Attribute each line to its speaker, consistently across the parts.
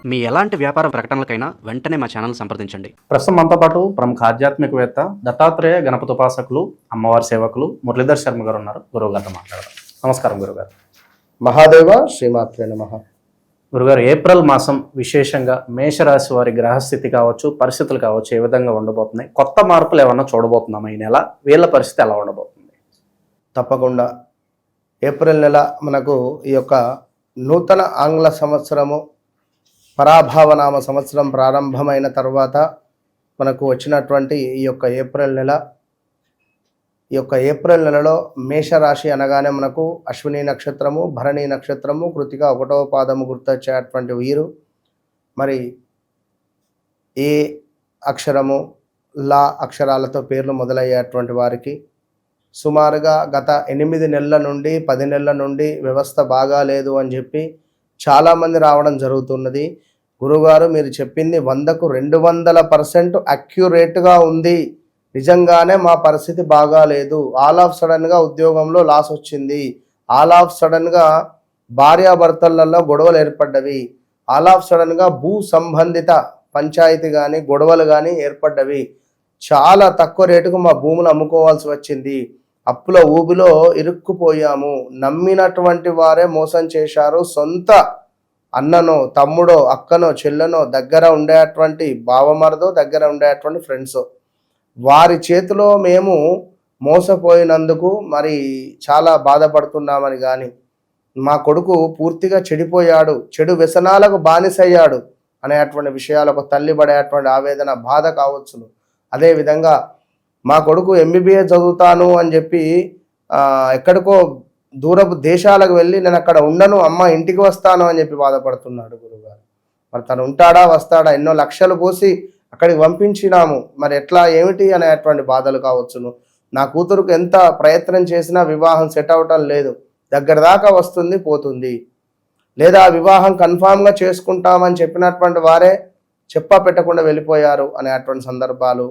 Speaker 1: మీ ఎలాంటి వ్యాపార ప్రకటనలకైనా వెంటనే మా ఛానల్ సంప్రదించండి.
Speaker 2: ప్రస్తుతం మనతో పాటు ప్రముఖ ఆధ్యాత్మికవేత్త దత్తాత్రేయ గణపతి ఉపాసకులు, అమ్మవారి సేవకులు మురళీధర్ శర్మ గారు ఉన్నారు. గురువు గారితో మాట్లాడదాం. నమస్కారం గురుగారు.
Speaker 3: మహాదేవ శ్రీమాత్రే నమః.
Speaker 2: గురుగారు, ఏప్రిల్ మాసం విశేషంగా మేషరాశి వారి గ్రహస్థితి కావచ్చు, పరిస్థితులు కావచ్చు, ఏ విధంగా ఉండబోతున్నాయి? కొత్త మార్పులు ఏమన్నా చూడబోతున్నామా ఈ నెల? వీళ్ళ పరిస్థితి ఎలా ఉండబోతుంది?
Speaker 3: తప్పకుండా ఏప్రిల్ నెల మనకు ఈ యొక్క నూతన ఆంగ్ల సంవత్సరము పరాభావనామ సంవత్సరం ప్రారంభమైన తర్వాత మనకు వచ్చినటువంటి ఈ యొక్క ఏప్రిల్ నెల, ఈ యొక్క ఏప్రిల్ నెలలో మేషరాశి అనగానే మనకు అశ్విని నక్షత్రము, భరణి నక్షత్రము, కృతిక 1వ పాదము గుర్తొచ్చేటువంటి వీరు మరి ఏ అక్షరము లా అక్షరాలతో పేర్లు మొదలయ్యేటువంటి వారికి సుమారుగా గత 8 నెలల నుండి 10 నెలల నుండి వ్యవస్థ బాగాలేదు అని చెప్పి చాలామంది రావడం జరుగుతున్నది. గురుగారు, మీరు చెప్పింది 100కు 200% అక్యురేట్గా ఉంది. నిజంగానే మా పరిస్థితి బాగాలేదు. ఆల్ ఆఫ్ సడన్గా ఉద్యోగంలో లాస్ వచ్చింది. ఆల్ ఆఫ్ సడన్గా భార్యాభర్తలలో గొడవలు ఏర్పడ్డవి. ఆల్ ఆఫ్ సడన్గా భూ సంబంధిత పంచాయతీ కానీ గొడవలు కానీ ఏర్పడ్డవి. చాలా తక్కువ రేటుకు మా భూములు అమ్ముకోవాల్సి వచ్చింది. అప్పుల ఊబిలో ఇరుక్కుపోయాము. నమ్మినటువంటి వారే మోసం చేశారు. సొంత అన్ననో తమ్ముడో అక్కనో చెల్లెనో దగ్గర ఉండేటువంటి బావమరదో దగ్గర ఉండేటువంటి ఫ్రెండ్సో వారి చేతిలో మేము మోసపోయినందుకు మరి చాలా బాధపడుతున్నామని, కానీ మా కొడుకు పూర్తిగా చెడిపోయాడు, చెడు వ్యసనాలకు బానిసయ్యాడు అనేటువంటి విషయాలు ఒక తల్లి పడేటువంటి ఆవేదన బాధ కావచ్చును. అదేవిధంగా మా కొడుకు MBBS చదువుతాను అని చెప్పి ఎక్కడికో దూరపు దేశాలకు వెళ్ళి నేను అక్కడ ఉండను, అమ్మ ఇంటికి వస్తాను అని చెప్పి బాధపడుతున్నాడు గురుగారు. మరి తను ఉంటాడా వస్తాడా? ఎన్నో లక్షలు పోసి అక్కడికి పంపించినాము, మరి ఎట్లా ఏమిటి అనేటువంటి బాధలు కావచ్చును. నా కూతురుకు ఎంత ప్రయత్నం చేసినా వివాహం సెట్ అవటం లేదు, దగ్గర దాకా వస్తుంది పోతుంది. లేదా వివాహం కన్ఫామ్గా చేసుకుంటామని చెప్పినటువంటి వారే చెప్పా పెట్టకుండా వెళ్ళిపోయారు అనేటువంటి సందర్భాలు.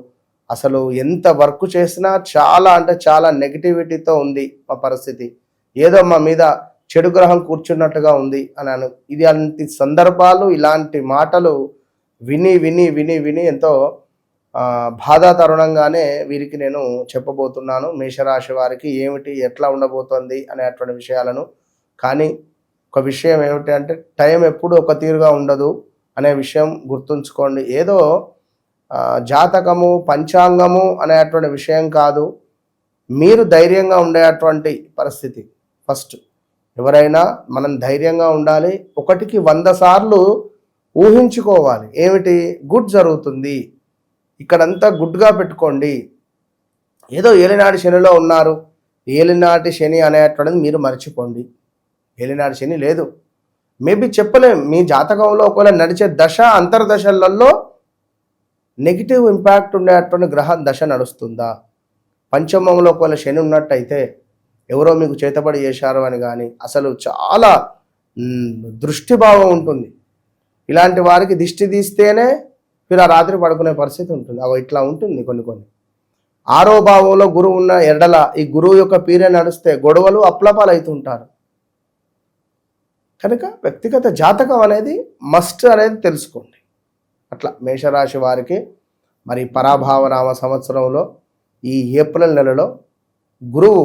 Speaker 3: అసలు ఎంత వర్క్ చేసినా చాలా అంటే చాలా నెగిటివిటీతో ఉంది మా పరిస్థితి. ఏదో మా మీద చెడు గ్రహం కూర్చున్నట్టుగా ఉంది అని ఇది అలాంటి సందర్భాలు, ఇలాంటి మాటలు విని విని విని విని ఎంతో బాధాతరుణంగానే వీరికి నేను చెప్పబోతున్నాను. మేషరాశి వారికి ఏమిటి ఎట్లా ఉండబోతోంది అనేటువంటి విషయాలను. కానీ ఒక విషయం ఏమిటి అంటే, టైం ఎప్పుడు ఒక తీరుగా ఉండదు అనే విషయం గుర్తుంచుకోండి. ఏదో జాతకము పంచాంగము అనేటువంటి విషయం కాదు, మీరు ధైర్యంగా ఉండేటువంటి పరిస్థితి. ఫస్ట్ ఎవరైనా మనం ధైర్యంగా ఉండాలి. 1కి 100 సార్లు ఊహించుకోవాలి. ఏమిటి గుడ్ జరుగుతుంది, ఇక్కడంతా గుడ్గా పెట్టుకోండి. ఏదో ఏలినాటి శనిలో ఉన్నారు, ఏలినాటి శని అనేటువంటిది మీరు మర్చిపోండి. ఏలినాటి శని లేదు, మేబీ చెప్పలేం. మీ జాతకంలో ఒకవేళ నడిచే దశ అంతర్దశలలో నెగిటివ్ ఇంపాక్ట్ ఉండేటువంటి గ్రహ దశ నడుస్తుందా? పంచమంలో ఒకవేళ శని ఉన్నట్టయితే ఎవరో మీకు చేతబడి చేశారు అని కానీ అసలు చాలా దృష్టిభావం ఉంటుంది. ఇలాంటి వారికి దిష్టి తీస్తేనే మీరు ఆ రాత్రి పడుకునే పరిస్థితి ఉంటుంది. అవి ఇట్లా ఉంటుంది కొన్ని. 6వ భావంలో గురువు ఉన్న ఎడల ఈ గురువు యొక్క పీరియడ్ నడిస్తే గొడవలు అప్లపాలు అవుతుంటారు. కనుక వ్యక్తిగత జాతకం అనేది మస్ట్ అనేది తెలుసుకోండి. అట్లా మేషరాశి వారికి మరి పరాభావనామ సంవత్సరంలో ఈ ఏప్రిల్ నెలలో గురువు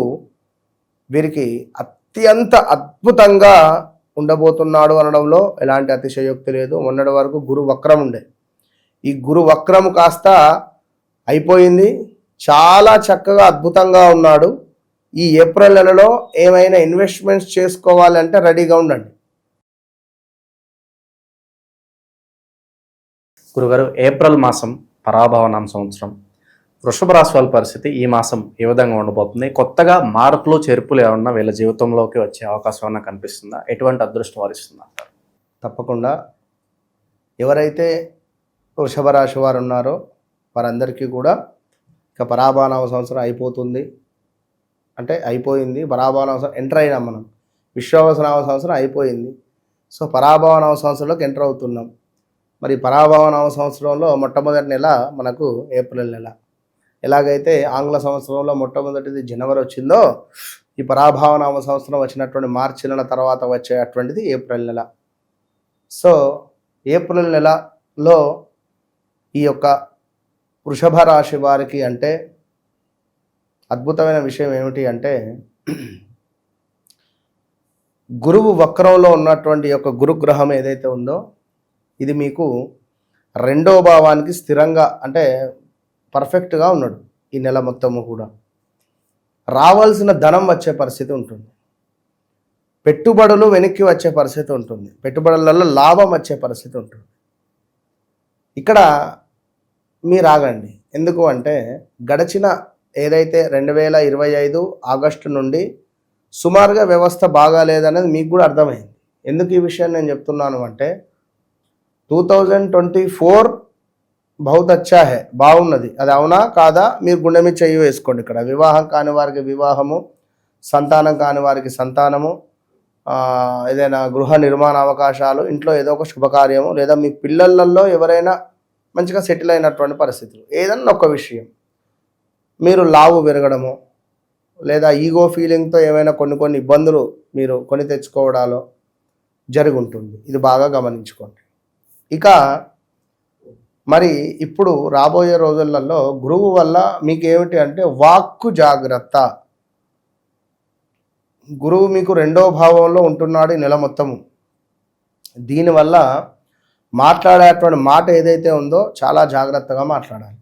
Speaker 3: వీరికి అత్యంత అద్భుతంగా ఉండబోతున్నాడు అనడంలో ఎలాంటి అతిశయోక్తి లేదు. మొన్నటి వరకు గురు వక్రం ఉండే, ఈ గురు వక్రం కాస్త అయిపోయింది. చాలా చక్కగా అద్భుతంగా ఉన్నాడు. ఈ ఏప్రిల్ నెలలో ఏమైనా ఇన్వెస్ట్మెంట్స్ చేసుకోవాలంటే రెడీగా ఉండండి.
Speaker 2: గురుగారు, ఏప్రిల్ మాసం పరాభవనామ సంవత్సరం, వృషభ రాశి వాళ్ళ పరిస్థితి ఈ మాసం ఏ విధంగా ఉండబోతుంది? కొత్తగా మార్పులు చేర్పులు ఏమన్నా వీళ్ళ జీవితంలోకి వచ్చే అవకాశం ఏమన్నా కనిపిస్తుందా? ఎటువంటి అదృష్టం వరిస్తుందా?
Speaker 3: తప్పకుండా ఎవరైతే వృషభ రాశి వారు ఉన్నారో వారందరికీ కూడా ఇక పరాభవనామ సంవత్సరం అయిపోతుంది. అంటే అయిపోయింది, పరాభవనామ సంవత్సరం ఎంటర్ అయినాం మనం. విశ్వావసనామ సంవత్సరం అయిపోయింది. సో పరాభవనామ సంవత్సరంలోకి ఎంటర్ అవుతున్నాం. మరి పరాభవనామ సంవత్సరంలో మొట్టమొదటి నెల మనకు ఏప్రిల్ నెల. ఎలాగైతే ఆంగ్ల సంవత్సరంలో మొట్టమొదటిది జనవరి వచ్చిందో, ఈ పరాభవనామ సంవత్సరం వచ్చినటువంటి మార్చి నెల తర్వాత వచ్చేటువంటిది ఏప్రిల్ నెల. సో ఏప్రిల్ నెలలో ఈ యొక్క వృషభ రాశి వారికి అంటే అద్భుతమైన విషయం ఏమిటి అంటే గురువు వక్రంలో ఉన్నటువంటి యొక్క గురుగ్రహం ఏదైతే ఉందో ఇది మీకు 2వ భావానికి స్థిరంగా అంటే పర్ఫెక్ట్గా ఉన్నాడు. ఈ నెల మొత్తము కూడా రావాల్సిన ధనం వచ్చే పరిస్థితి ఉంటుంది, పెట్టుబడులు వెనక్కి వచ్చే పరిస్థితి ఉంటుంది, పెట్టుబడులలో లాభం వచ్చే పరిస్థితి ఉంటుంది. ఇక్కడ మీరు ఆగండి, ఎందుకు అంటే గడిచిన ఏదైతే 2025 ఆగస్టు నుండి సుమారుగా వ్యవస్థ బాగాలేదనేది మీకు కూడా అర్థమైంది. ఎందుకు ఈ విషయం నేను చెప్తున్నాను అంటే 2024 బహుత్ అచ్చా హే, బాగున్నది. అది అవునా కాదా మీరు గుండె మీద చెయ్యి వేసుకోండి. ఇక్కడ వివాహం కాని వారికి వివాహము, సంతానం కాని వారికి సంతానము, ఏదైనా గృహ నిర్మాణ అవకాశాలు, ఇంట్లో ఏదో ఒక శుభకార్యము, లేదా మీ పిల్లలలో ఎవరైనా మంచిగా సెటిల్ అయినటువంటి పరిస్థితులు, ఏదన్నా ఒక విషయం, మీరు లావు పెరగడము, లేదా ఈగో ఫీలింగ్తో ఏమైనా కొన్ని ఇబ్బందులు మీరు కొని తెచ్చుకోవడాలో జరిగి ఉంటుంది. ఇది బాగా గమనించుకోండి. ఇక మరి ఇప్పుడు రాబోయే రోజులలో గురువు వల్ల మీకు ఏమిటి అంటే వాక్కు జాగ్రత్త. గురువు మీకు 2వ భావంలో ఉంటున్నాడు ఈ నెల మొత్తము. దీనివల్ల మాట్లాడేటువంటి మాట ఏదైతే ఉందో చాలా జాగ్రత్తగా మాట్లాడాలి.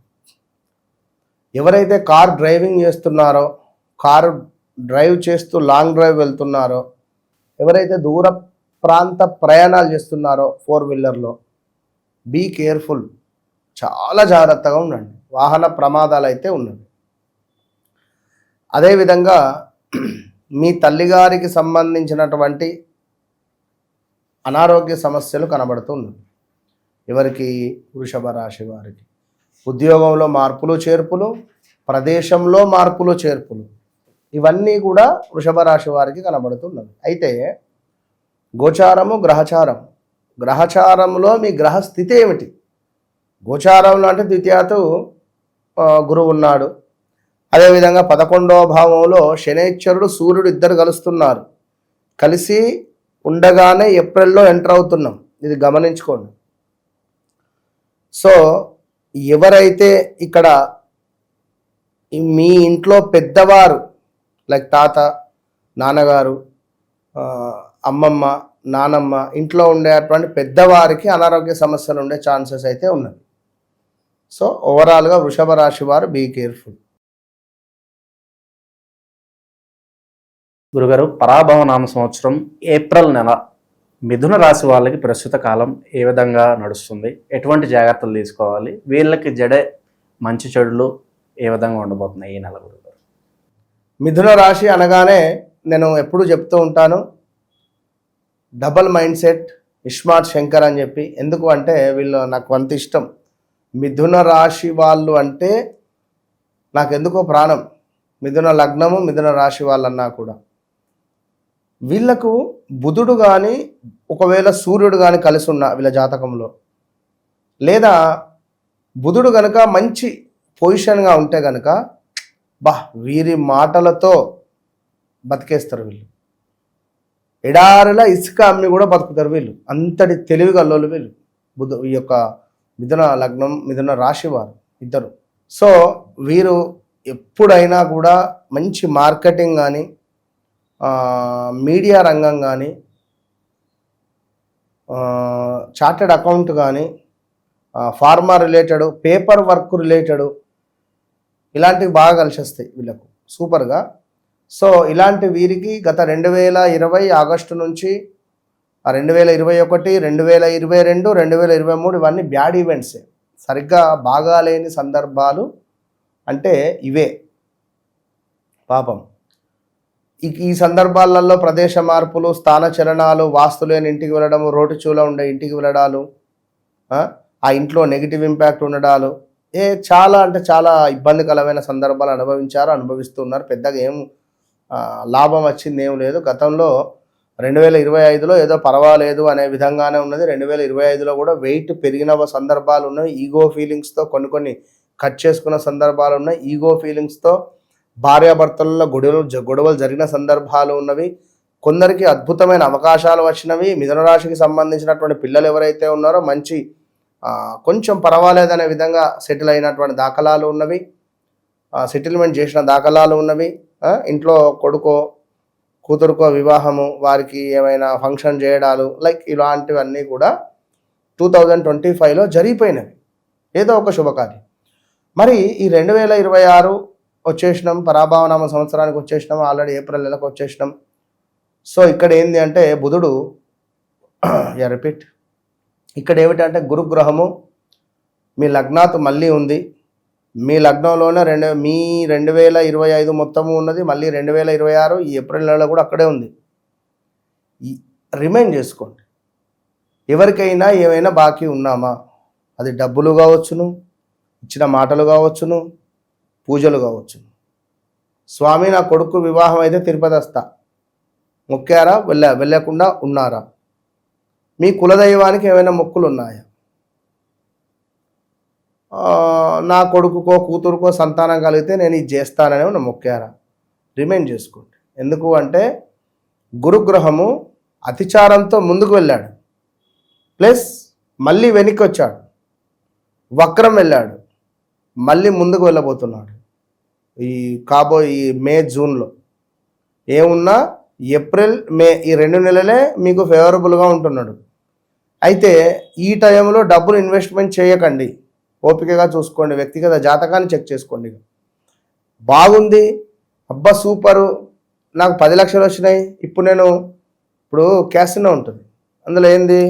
Speaker 3: ఎవరైతే కార్ డ్రైవింగ్ చేస్తున్నారో, కారు డ్రైవ్ చేస్తూ లాంగ్ డ్రైవ్ వెళ్తున్నారో, ఎవరైతే దూర ప్రాంత ప్రయాణాలు చేస్తున్నారో 4 వీలర్లో, బీ కేర్ఫుల్, చాలా జాగ్రత్తగా ఉండండి. వాహన ప్రమాదాలు అయితే ఉన్నవి. అదేవిధంగా మీ తల్లిగారికి సంబంధించినటువంటి అనారోగ్య సమస్యలు కనబడుతున్నాయి. ఎవరికి? వృషభ రాశి వారికి. ఉద్యోగంలో మార్పులు చేర్పులు, ప్రదేశంలో మార్పులు చేర్పులు, ఇవన్నీ కూడా వృషభ రాశి వారికి కనబడుతున్నవి. అయితే గోచారము, గ్రహచారం. గ్రహచారంలో మీ గ్రహ స్థితి ఏమిటి? గోచారంలో అంటే ద్వితీయాతు గురువు ఉన్నాడు. అదేవిధంగా 11వ భావంలో శనైశ్వరుడు, సూర్యుడు ఇద్దరు కలుస్తున్నారు. కలిసి ఉండగానే ఏప్రిల్లో ఎంటర్ అవుతున్నాం. ఇది గమనించుకోండి. సో ఎవరైతే ఇక్కడ మీ ఇంట్లో పెద్దవారు లైక్ తాత, నాన్నగారు, అమ్మమ్మ, నానమ్మ, ఇంట్లో ఉండేటువంటి పెద్దవారికి అనారోగ్య సమస్యలు ఉండే ఛాన్సెస్ అయితే ఉన్నది. సో ఓవరాల్గా వృషభ రాశి వారు బీ కేర్ఫుల్.
Speaker 2: గురుగారు, పరాభవ నామ సంవత్సరం ఏప్రిల్ నెల మిథున రాశి వాళ్ళకి ప్రస్తుత కాలం ఏ విధంగా నడుస్తుంది? ఎటువంటి జాగ్రత్తలు తీసుకోవాలి? వీళ్ళకి జడే మంచి చెడులు ఏ విధంగా ఉండబోతున్నాయి ఈ నెల? గురుగారు,
Speaker 3: మిథున రాశి అనగానే నేను ఎప్పుడు చెప్తూ ఉంటాను, double mind set, iSmart Shankar అని చెప్పి. ఎందుకు అంటే వీళ్ళు నాకు అంత ఇష్టం. మిథున రాశి వాళ్ళు అంటే నాకెందుకో ప్రాణం. మిథున లగ్నము, మిథున రాశి వాళ్ళన్నా కూడా వీళ్ళకు బుధుడు కానీ, ఒకవేళ సూర్యుడు కానీ కలిసి ఉన్న వీళ్ళ జాతకంలో, లేదా బుధుడు కనుక మంచి పొజిషన్గా ఉంటే కనుక వీరి మాటలతో బతికేస్తారు వీళ్ళు. ఎడారిలా ఇసుక అమ్మి కూడా బతుకుతారు వీళ్ళు. అంతటి తెలివి గల్లోళ్ళు వీళ్ళు. ఈ యొక్క మిథున లగ్నం, మిథున రాశి వారు ఇద్దరు. సో వీరు ఎప్పుడైనా కూడా మంచి మార్కెటింగ్ కానీ, మీడియా రంగం కానీ, చార్టెడ్ అకౌంట్ కానీ, pharma related, paper work related, ఇలాంటివి బాగా కలిసి వస్తాయి వీళ్ళకు సూపర్గా. సో ఇలాంటి వీరికి గత 2020 ఆగస్టు నుంచి 2021, 2022, 2023 ఇవన్నీ బ్యాడ్ ఈవెంట్సే. సరిగ్గా బాగాలేని సందర్భాలు అంటే ఇవే పాపం. ఈ సందర్భాలలో ప్రదేశ మార్పులు, స్థాన చలనాలు, వాస్తు లేని ఇంటికి వెళ్ళడము, రోడ్డు చూల ఉండే ఇంటికి వెళ్ళడాలు, ఆ ఇంట్లో నెగిటివ్ ఇంపాక్ట్ ఉండడాలు, చాలా అంటే చాలా ఇబ్బందికరమైన సందర్భాలు అనుభవిస్తున్నారు. పెద్దగా ఏం లాభం వచ్చింది ఏం లేదు. గతంలో 2025లో ఏదో పర్వాలేదు అనే విధంగానే ఉన్నది. 2025లో కూడా వెయిట్ పెరిగిన సందర్భాలు ఉన్నాయి. ఈగో ఫీలింగ్స్తో కొన్ని కట్ చేసుకున్న సందర్భాలు ఉన్నాయి. ఈగో ఫీలింగ్స్తో భార్యాభర్తలలో గొడవలు జరిగిన సందర్భాలు ఉన్నవి. కొందరికి అద్భుతమైన అవకాశాలు వచ్చినవి. మిథున రాశికి సంబంధించినటువంటి పిల్లలు ఎవరైతే ఉన్నారో మంచి కొంచెం పర్వాలేదనే విధంగా సెటిల్ అయినటువంటి దాఖలాలు ఉన్నవి, సెటిల్మెంట్ చేసిన దాఖలాలు ఉన్నవి. ఇంట్లో కొడుకో కూతురుకో వివాహము, వారికి ఏమైనా ఫంక్షన్ చేయడాలు లైక్ ఇలాంటివన్నీ కూడా 2025లో జరిగిపోయినవి, ఏదో ఒక శుభకార్యం. మరి ఈ 2026 వచ్చేసినాం, పరాభవనామ సంవత్సరానికి వచ్చేసినాం, ఆల్రెడీ ఏప్రిల్ నెలకు వచ్చేసినాం. సో ఇక్కడ ఏంది అంటే బుధుడు రిపీట్ ఇక్కడ ఏమిటంటే గురుగ్రహము మీ లగ్నాత్ మళ్ళీ ఉంది. మీ లగ్నంలోనే 2025 మొత్తము ఉన్నది, మళ్ళీ 2026 ఈ ఏప్రిల్ నెలలో కూడా అక్కడే ఉంది. రిమైండ్ చేసుకోండి, ఎవరికైనా ఏమైనా బాకీ ఉన్నామా, అది డబ్బులు కావచ్చును, ఇచ్చిన మాటలు కావచ్చును, పూజలు కావచ్చును. స్వామి నా కొడుకు వివాహం అయితే తిరుపతి వస్తా, మొక్కారా, వెళ్ళకుండా ఉన్నారా? మీ కులదైవానికి ఏమైనా మొక్కులు ఉన్నాయా? నా కొడుకుకో కూతురుకో సంతానం కలిగితే నేను ఇది చేస్తానని ఉన్న మొక్కారా? రిమైండ్ చేసుకోండి. ఎందుకు అంటే గురుగ్రహము అతిచారంతో ముందుకు వెళ్ళాడు, ప్లస్ మళ్ళీ వెనక్కి వచ్చాడు, వక్రం వెళ్ళాడు, మళ్ళీ ముందుకు వెళ్ళబోతున్నాడు. ఈ మే జూన్లో ఏమున్నా ఏప్రిల్ మే ఈ 2 నెలలే మీకు ఫేవరబుల్గా ఉంటున్నాడు. అయితే ఈ టైంలో డబ్బులు ఇన్వెస్ట్మెంట్ చేయకండి, ఓపికగా చూసుకోండి, వ్యక్తిగత జాతకాన్ని చెక్ చేసుకోండి. బాగుంది, అబ్బా సూపరు, నాకు 10 లక్షలు వచ్చినాయి, ఇప్పుడు క్యాసినో ఉంటుంది, అందులో ఏంది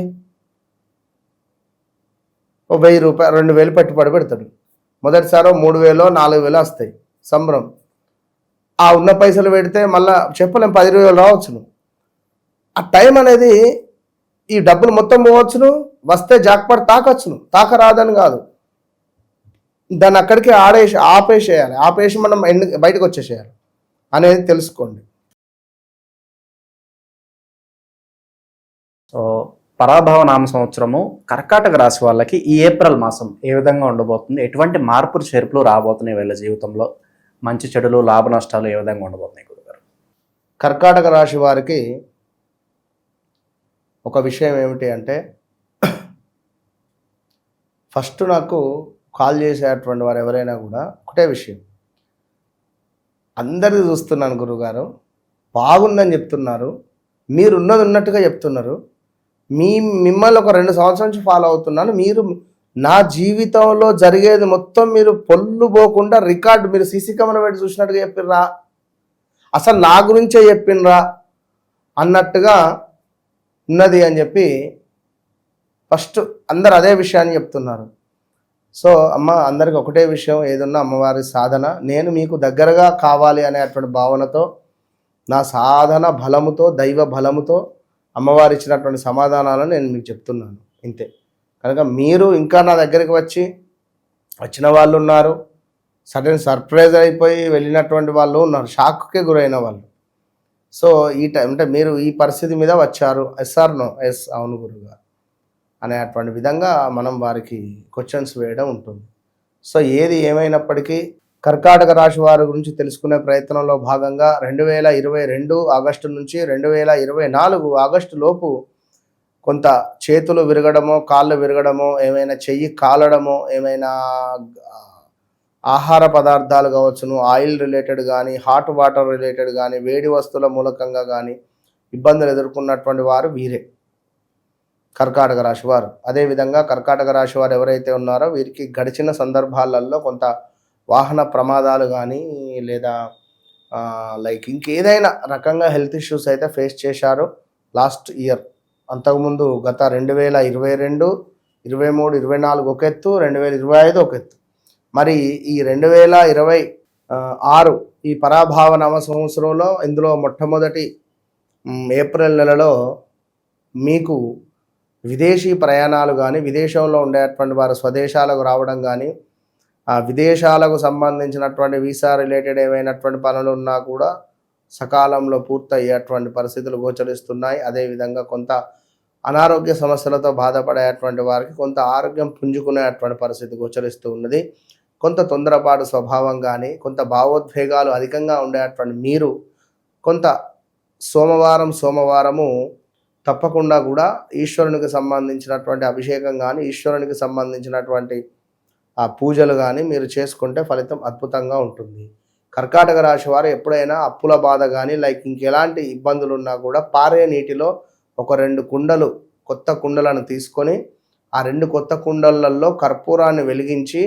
Speaker 3: ఓ 1000 రూపాయలు 2000 పెట్టుబడి పెడతాడు. మొదటిసారి 3000 4000 వస్తాయి, సంబరం. ఆ ఉన్న పైసలు పెడితే మళ్ళీ చెప్పలేం 10,000 రావచ్చును. ఆ టైం అనేది ఈ డబ్బులు మొత్తం పోవచ్చును, వస్తే జాక్పాట్ తాకొచ్చును, తాకరాదని కాదు, దాన్ని అక్కడికి ఆపేసి మనం బయటకు వచ్చేసేయాలి అనేది తెలుసుకోండి.
Speaker 2: సో పరాభవ నామ సంవత్సరము కర్కాటక రాశి వాళ్ళకి ఈ ఏప్రిల్ మాసం ఏ విధంగా ఉండబోతుంది, ఎటువంటి మార్పులు చేర్పులు రాబోతున్నాయి వీళ్ళ జీవితంలో, మంచి చెడులు లాభ నష్టాలు ఏ విధంగా ఉండబోతున్నాయి గురుగారు?
Speaker 3: కర్కాటక రాశి వారికి ఒక విషయం ఏమిటి అంటే, ఫస్ట్ నాకు కాల్ చేసేటువంటి వారు ఎవరైనా కూడా ఒకటే విషయం, అందరిది చూస్తున్నాను గురుగారు, బాగుందని చెప్తున్నారు, మీరు ఉన్నది ఉన్నట్టుగా చెప్తున్నారు, మిమ్మల్ని ఒక 2 సంవత్సరాల నుంచి ఫాలో అవుతున్నాను, మీరు నా జీవితంలో జరిగేది మొత్తం మీరు పొల్లు పోకుండా రికార్డు మీరు సీసీ కెమెరా పెట్టి చూసినట్టుగా చెప్పిర్రా, అసలు నా గురించే చెప్పినరా అన్నట్టుగా ఉన్నది అని చెప్పి ఫస్ట్ అందరు అదే విషయాన్ని చెప్తున్నారు. సో అమ్మ, అందరికి ఒకటే విషయం, ఏదన్నా అమ్మవారి సాధన, నేను మీకు దగ్గరగా కావాలి అనేటువంటి భావనతో, నా సాధన బలముతో, దైవ బలముతో అమ్మవారు ఇచ్చినటువంటి సమాధానాలను నేను మీకు చెప్తున్నాను, ఇంతే. కనుక మీరు ఇంకా నా దగ్గరికి వచ్చిన వాళ్ళు ఉన్నారు, సడన్ సర్ప్రైజ్ అయిపోయి వెళ్ళినటువంటి వాళ్ళు ఉన్నారు, షాక్కే గురైన వాళ్ళు. సో ఈ టైం అంటే మీరు ఈ పరిస్థితి మీద వచ్చారు, ఎస్ఆర్ నో, ఎస్ అవును గురుగారు అనేటువంటి విధంగా మనం వారికి క్వశ్చన్స్ వేయడం ఉంటుంది. సో ఏది ఏమైనప్పటికీ కర్కాటక రాశి వారి గురించి తెలుసుకునే ప్రయత్నంలో భాగంగా 2022 ఆగస్టు నుంచి 2024 ఆగస్టు లోపు కొంత చేతులు విరగడమో, కాళ్ళు విరగడమో, ఏమైనా చెయ్యి కాలడమో, ఏమైనా ఆహార పదార్థాలు కావచ్చును, ఆయిల్ రిలేటెడ్ కానీ, హాట్ వాటర్ రిలేటెడ్ కానీ, వేడి వస్తువుల మూలకంగా కానీ ఇబ్బందులు ఎదుర్కొన్నటువంటి వారు వీరే కర్కాటక రాశి వారు. అదేవిధంగా కర్కాటక రాశి వారు ఎవరైతే ఉన్నారో వీరికి గడిచిన సందర్భాలలో కొంత వాహన ప్రమాదాలు కానీ లేదా లైక్ ఇంకేదైనా రకంగా హెల్త్ ఇష్యూస్ అయితే ఫేస్ చేశారు లాస్ట్ ఇయర్. అంతకుముందు గత 2022, 23, 24 ఒక ఎత్తు, 2025 ఒక ఎత్తు. మరి ఈ 2026 ఈ పరాభావ నామ సంవత్సరంలో ఇందులో మొట్టమొదటి ఏప్రిల్ నెలలో మీకు విదేశీ ప్రయాణాలు కానీ, విదేశంలో ఉండేటువంటి వారు స్వదేశాలకు రావడం కానీ, ఆ విదేశాలకు సంబంధించినటువంటి వీసా రిలేటెడ్ ఏమైనటువంటి పనులు ఉన్నా కూడా సకాలంలో పూర్తయ్యేటువంటి పరిస్థితులు గోచరిస్తున్నాయి. అదేవిధంగా కొంత అనారోగ్య సమస్యలతో బాధపడేటువంటి వారికి కొంత ఆరోగ్యం పుంజుకునేటువంటి పరిస్థితి గోచరిస్తూ ఉన్నది. కొంత తొందరపాటు స్వభావం కానీ, కొంత భావోద్వేగాలు అధికంగా ఉండేటువంటి మీరు కొంత సోమవారము తప్పకుండా కూడా ఈశ్వరునికి సంబంధించినటువంటి అభిషేకం కానీ ఈశ్వరునికి సంబంధించినటువంటి ఆ పూజలు కానీ మీరు చేసుకుంటే ఫలితం అద్భుతంగా ఉంటుంది. కర్కాటక రాశి వారు ఎప్పుడైనా అప్పుల బాధ కానీ ఇంకెలాంటి ఇబ్బందులు ఉన్నా కూడా పారే నీటిలో ఒక 2 కుండలు కొత్త కుండలను తీసుకొని ఆ 2 కొత్త కుండలలో కర్పూరాన్ని వెలిగించి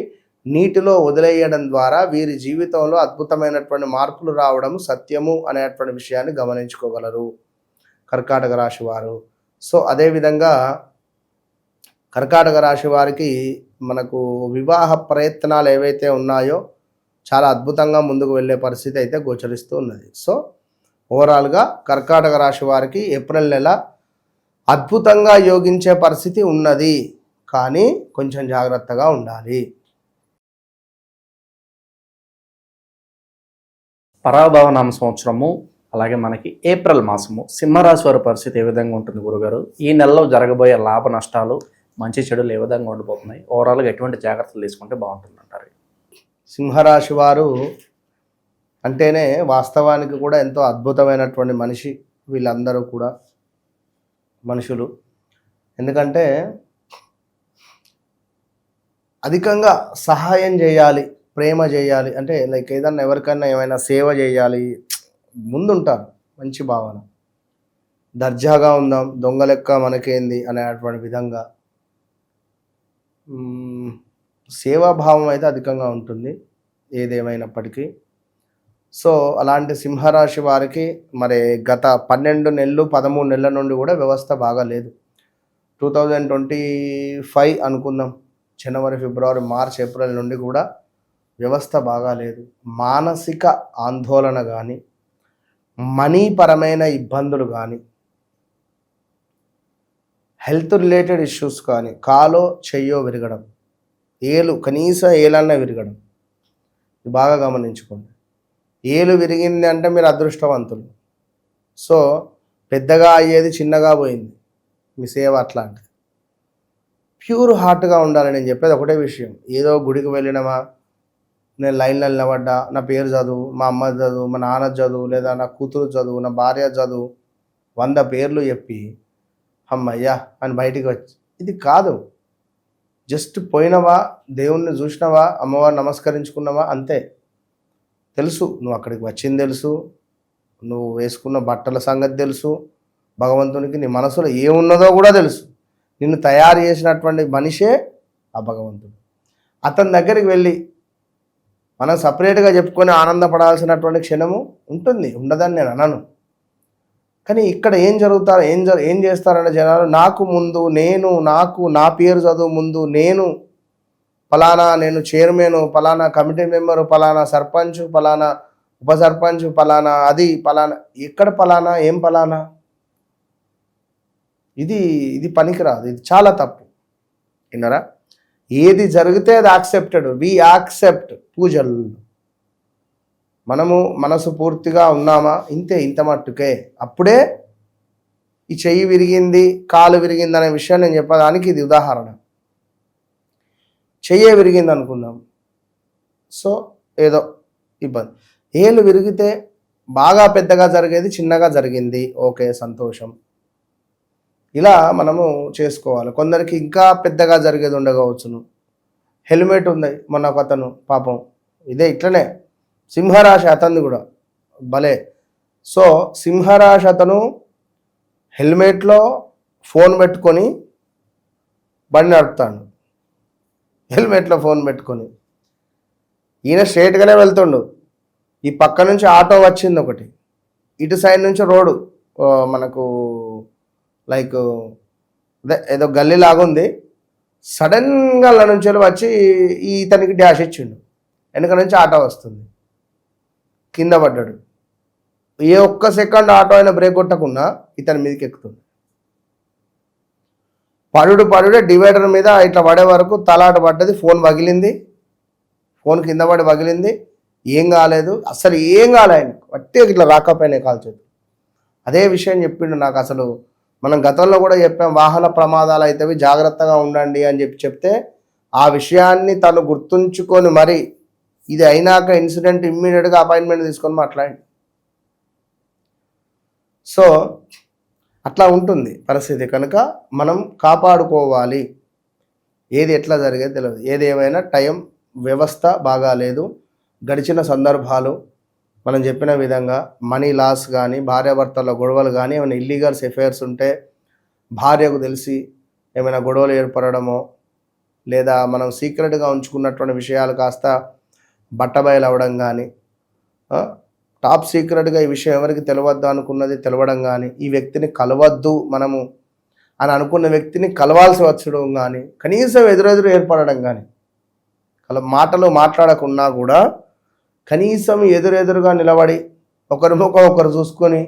Speaker 3: నీటిలో వదిలేయడం ద్వారా వీరి జీవితంలో అద్భుతమైనటువంటి మార్పులు రావడం సత్యము అనేటువంటి విషయాన్ని గమనించుకోగలరు కర్కాటక రాశి వారు. సో అదేవిధంగా కర్కాటక రాశి వారికి మనకు వివాహ ప్రయత్నాలు ఏవైతే ఉన్నాయో చాలా అద్భుతంగా ముందుకు వెళ్ళే పరిస్థితి అయితే గోచరిస్తూ ఉన్నది. సో ఓవరాల్గా కర్కాటక రాశి వారికి ఏప్రిల్ నెల అద్భుతంగా యోగించే పరిస్థితి ఉన్నది, కానీ కొంచెం జాగ్రత్తగా ఉండాలి.
Speaker 2: పరాభవనామ సంవత్సరము అలాగే మనకి ఏప్రిల్ మాసము సింహరాశి వారి పరిస్థితి ఏ విధంగా ఉంటుంది గురుగారు? ఈ నెలలో జరగబోయే లాభ నష్టాలు మంచి చెడులు ఏ విధంగా ఉండిపోతున్నాయి? ఓవరాల్గా ఎటువంటి జాగ్రత్తలు తీసుకుంటే బాగుంటుంది అంటారు?
Speaker 3: సింహరాశి వారు అంటేనే వాస్తవానికి కూడా ఎంతో అద్భుతమైనటువంటి మనిషి వీళ్ళందరూ కూడా మనుషులు. ఎందుకంటే అధికంగా సహాయం చేయాలి, ప్రేమ చేయాలి, అంటే ఏదన్నా ఎవరికైనా ఏమైనా సేవ చేయాలి ముందుంటారు. మంచి భావన, దర్జాగా ఉందాం, దొంగ లెక్క మనకేంది అనేటువంటి విధంగా సేవాభావం అయితే అధికంగా ఉంటుంది ఏదేమైనప్పటికీ. సో అలాంటి సింహరాశి వారికి మరి గత 12 నెలలు 13 నెలల నుండి కూడా వ్యవస్థ బాగా లేదు. 2025 అనుకుందాం, జనవరి ఫిబ్రవరి మార్చ్ ఏప్రిల్ నుండి కూడా వ్యవస్థ బాగా లేదు. మానసిక ఆందోళన కానీ మనీ పరమైన ఇబ్బందులు కానీ హెల్త్ రిలేటెడ్ ఇష్యూస్ కానీ కాలో చెయ్యో విరగడం, కనీసం ఏలన్నా విరగడం, ఇది బాగా గమనించుకోండి. ఏలు విరిగింది అంటే మీరు అదృష్టవంతులు. సో పెద్దగా అయ్యేది చిన్నగా పోయింది మీ సేవ అట్లాంటిది. ప్యూర్ హార్ట్గా ఉండాలి. నేను చెప్పేది ఒకటే విషయం, ఏదో గుడికి వెళ్ళినమా, నేను లైన్లో నిలబడ్డా, నా పేరు చదువు, మా అమ్మ చదువు, మా నాన్న చదువు, లేదా నా కూతురు చదువు, నా భార్య చదువు, 100 పేర్లు చెప్పి అమ్మయ్యా అని బయటికి వచ్చి, ఇది కాదు. జస్ట్ పోయినవా, దేవుణ్ణి చూసినవా, అమ్మవారు నమస్కరించుకున్నావా, అంతే. తెలుసు నువ్వు అక్కడికి వచ్చింది, తెలుసు నువ్వు వేసుకున్న బట్టల సంగతి తెలుసు, భగవంతునికి నీ మనసులో ఏమున్నదో కూడా తెలుసు. నిన్ను తయారు చేసినటువంటి మనిషే ఆ భగవంతుడు. అతని దగ్గరికి వెళ్ళి మనం సపరేట్గా చెప్పుకొని ఆనందపడాల్సినటువంటి క్షణము ఉంటుంది, ఉండదని నేను అనను. కానీ ఇక్కడ ఏం చేస్తారంటే జనాలు, నాకు ముందు నేను, నా పేరు చదువు ముందు నేను ఫలానా, నేను చైర్మన్, ఫలానా కమిటీ మెంబరు, ఫలానా సర్పంచ్, ఫలానా ఉప సర్పంచ్, ఫలానా అది ఫలానా, ఎక్కడ ఫలానా, ఏం ఫలానా, ఇది పనికిరాదు, ఇది చాలా తప్పు. విన్నారా? ఏది జరిగితే అది యాక్సెప్టెడ్, వి యాక్సెప్ట్. పూజలు మనము మనసు పూర్తిగా ఉన్నామా, ఇంత మట్టుకే. అప్పుడే ఈ చెయ్యి విరిగింది, కాలు విరిగింది అనే విషయం నేను చెప్పడానికి ఇది ఉదాహరణ. చెయ్యే విరిగింది అనుకుందాం, సో ఏదో ఇబ్బంది. ఏళ్ళు విరిగితే బాగా పెద్దగా జరిగేది చిన్నగా జరిగింది, ఓకే సంతోషం. ఇలా మనము చేసుకోవాలి. కొందరికి ఇంకా పెద్దగా జరిగేది ఉండకపోవచ్చును. హెల్మెట్ ఉంది, మొన్న ఒక అతను పాపం ఇదే ఇట్లనే సింహరాశి, అతను కూడా భలే. సో సింహరాశి అతను హెల్మెట్లో ఫోన్ పెట్టుకొని బండి నడుపుతాడు. హెల్మెట్లో ఫోన్ పెట్టుకొని ఈయన స్ట్రైట్గానే వెళ్తుండు. ఈ పక్క నుంచి ఆటో వచ్చింది ఒకటి, ఇటు సైడ్ నుంచి రోడ్డు మనకు అదే ఏదో గల్లీ లాగుంది. సడన్గా అలా నుంచి వచ్చి ఇతనికి డాష్ ఇచ్చిండు. వెనక నుంచి ఆటో వస్తుంది, కింద పడ్డాడు. ఏ ఒక్క సెకండ్ ఆటో అయినా బ్రేక్ కొట్టకుండా ఇతని మీదకి ఎక్కుతుంది. పడుడే డివైడర్ మీద ఇట్లా పడే వరకు తలాట పడ్డది, ఫోన్ పగిలింది, ఫోన్ కింద పడి పగిలింది. ఏం కాలేదు, అసలు ఏం కాలే ఆయన, వట్టి ఇట్లా రాకపోయినాయి కాల్చేది. అదే విషయం చెప్పిండు నాకు. అసలు మనం గతంలో కూడా చెప్పాం, వాహన ప్రమాదాలు అయితేవి జాగ్రత్తగా ఉండండి అని చెప్తే ఆ విషయాన్ని తను గుర్తుంచుకొని మరి ఇది అయినాక ఇన్సిడెంట్ ఇమ్మీడియట్గా అపాయింట్మెంట్ తీసుకొని మాట్లాడి. సో అట్లా ఉంటుంది పరిస్థితి. కనుక మనం కాపాడుకోవాలి. ఏది ఎట్లా జరిగేది తెలియదు. ఏది ఏమైనా టైం వ్యవస్థ బాగాలేదు. గడిచిన సందర్భాలు మనం చెప్పిన విధంగా మనీ లాస్ కానీ, భార్యాభర్తల గొడవలు కానీ, ఏమైనా ఇల్లీగల్స్ ఎఫైర్స్ ఉంటే భార్యకు తెలిసి ఏమైనా గొడవలు ఏర్పడడమో, లేదా మనం సీక్రెట్గా ఉంచుకున్నటువంటి విషయాలు కాస్త బట్టబయలు అవ్వడం కానీ, టాప్ సీక్రెట్గా ఈ విషయం ఎవరికి తెలియవద్దు అనుకున్నది తెలవడం కానీ, ఈ వ్యక్తిని కలవద్దు మనము అని అనుకున్న వ్యక్తిని కలవాల్సి వచ్చడం కానీ, కనీసం ఎదురెదురు ఏర్పడడం కానీ, మాటలు మాట్లాడకున్నా కూడా కనీసం ఎదురెదురుగా నిలబడి ఒకరి ముఖం ఒకరు చూసుకొని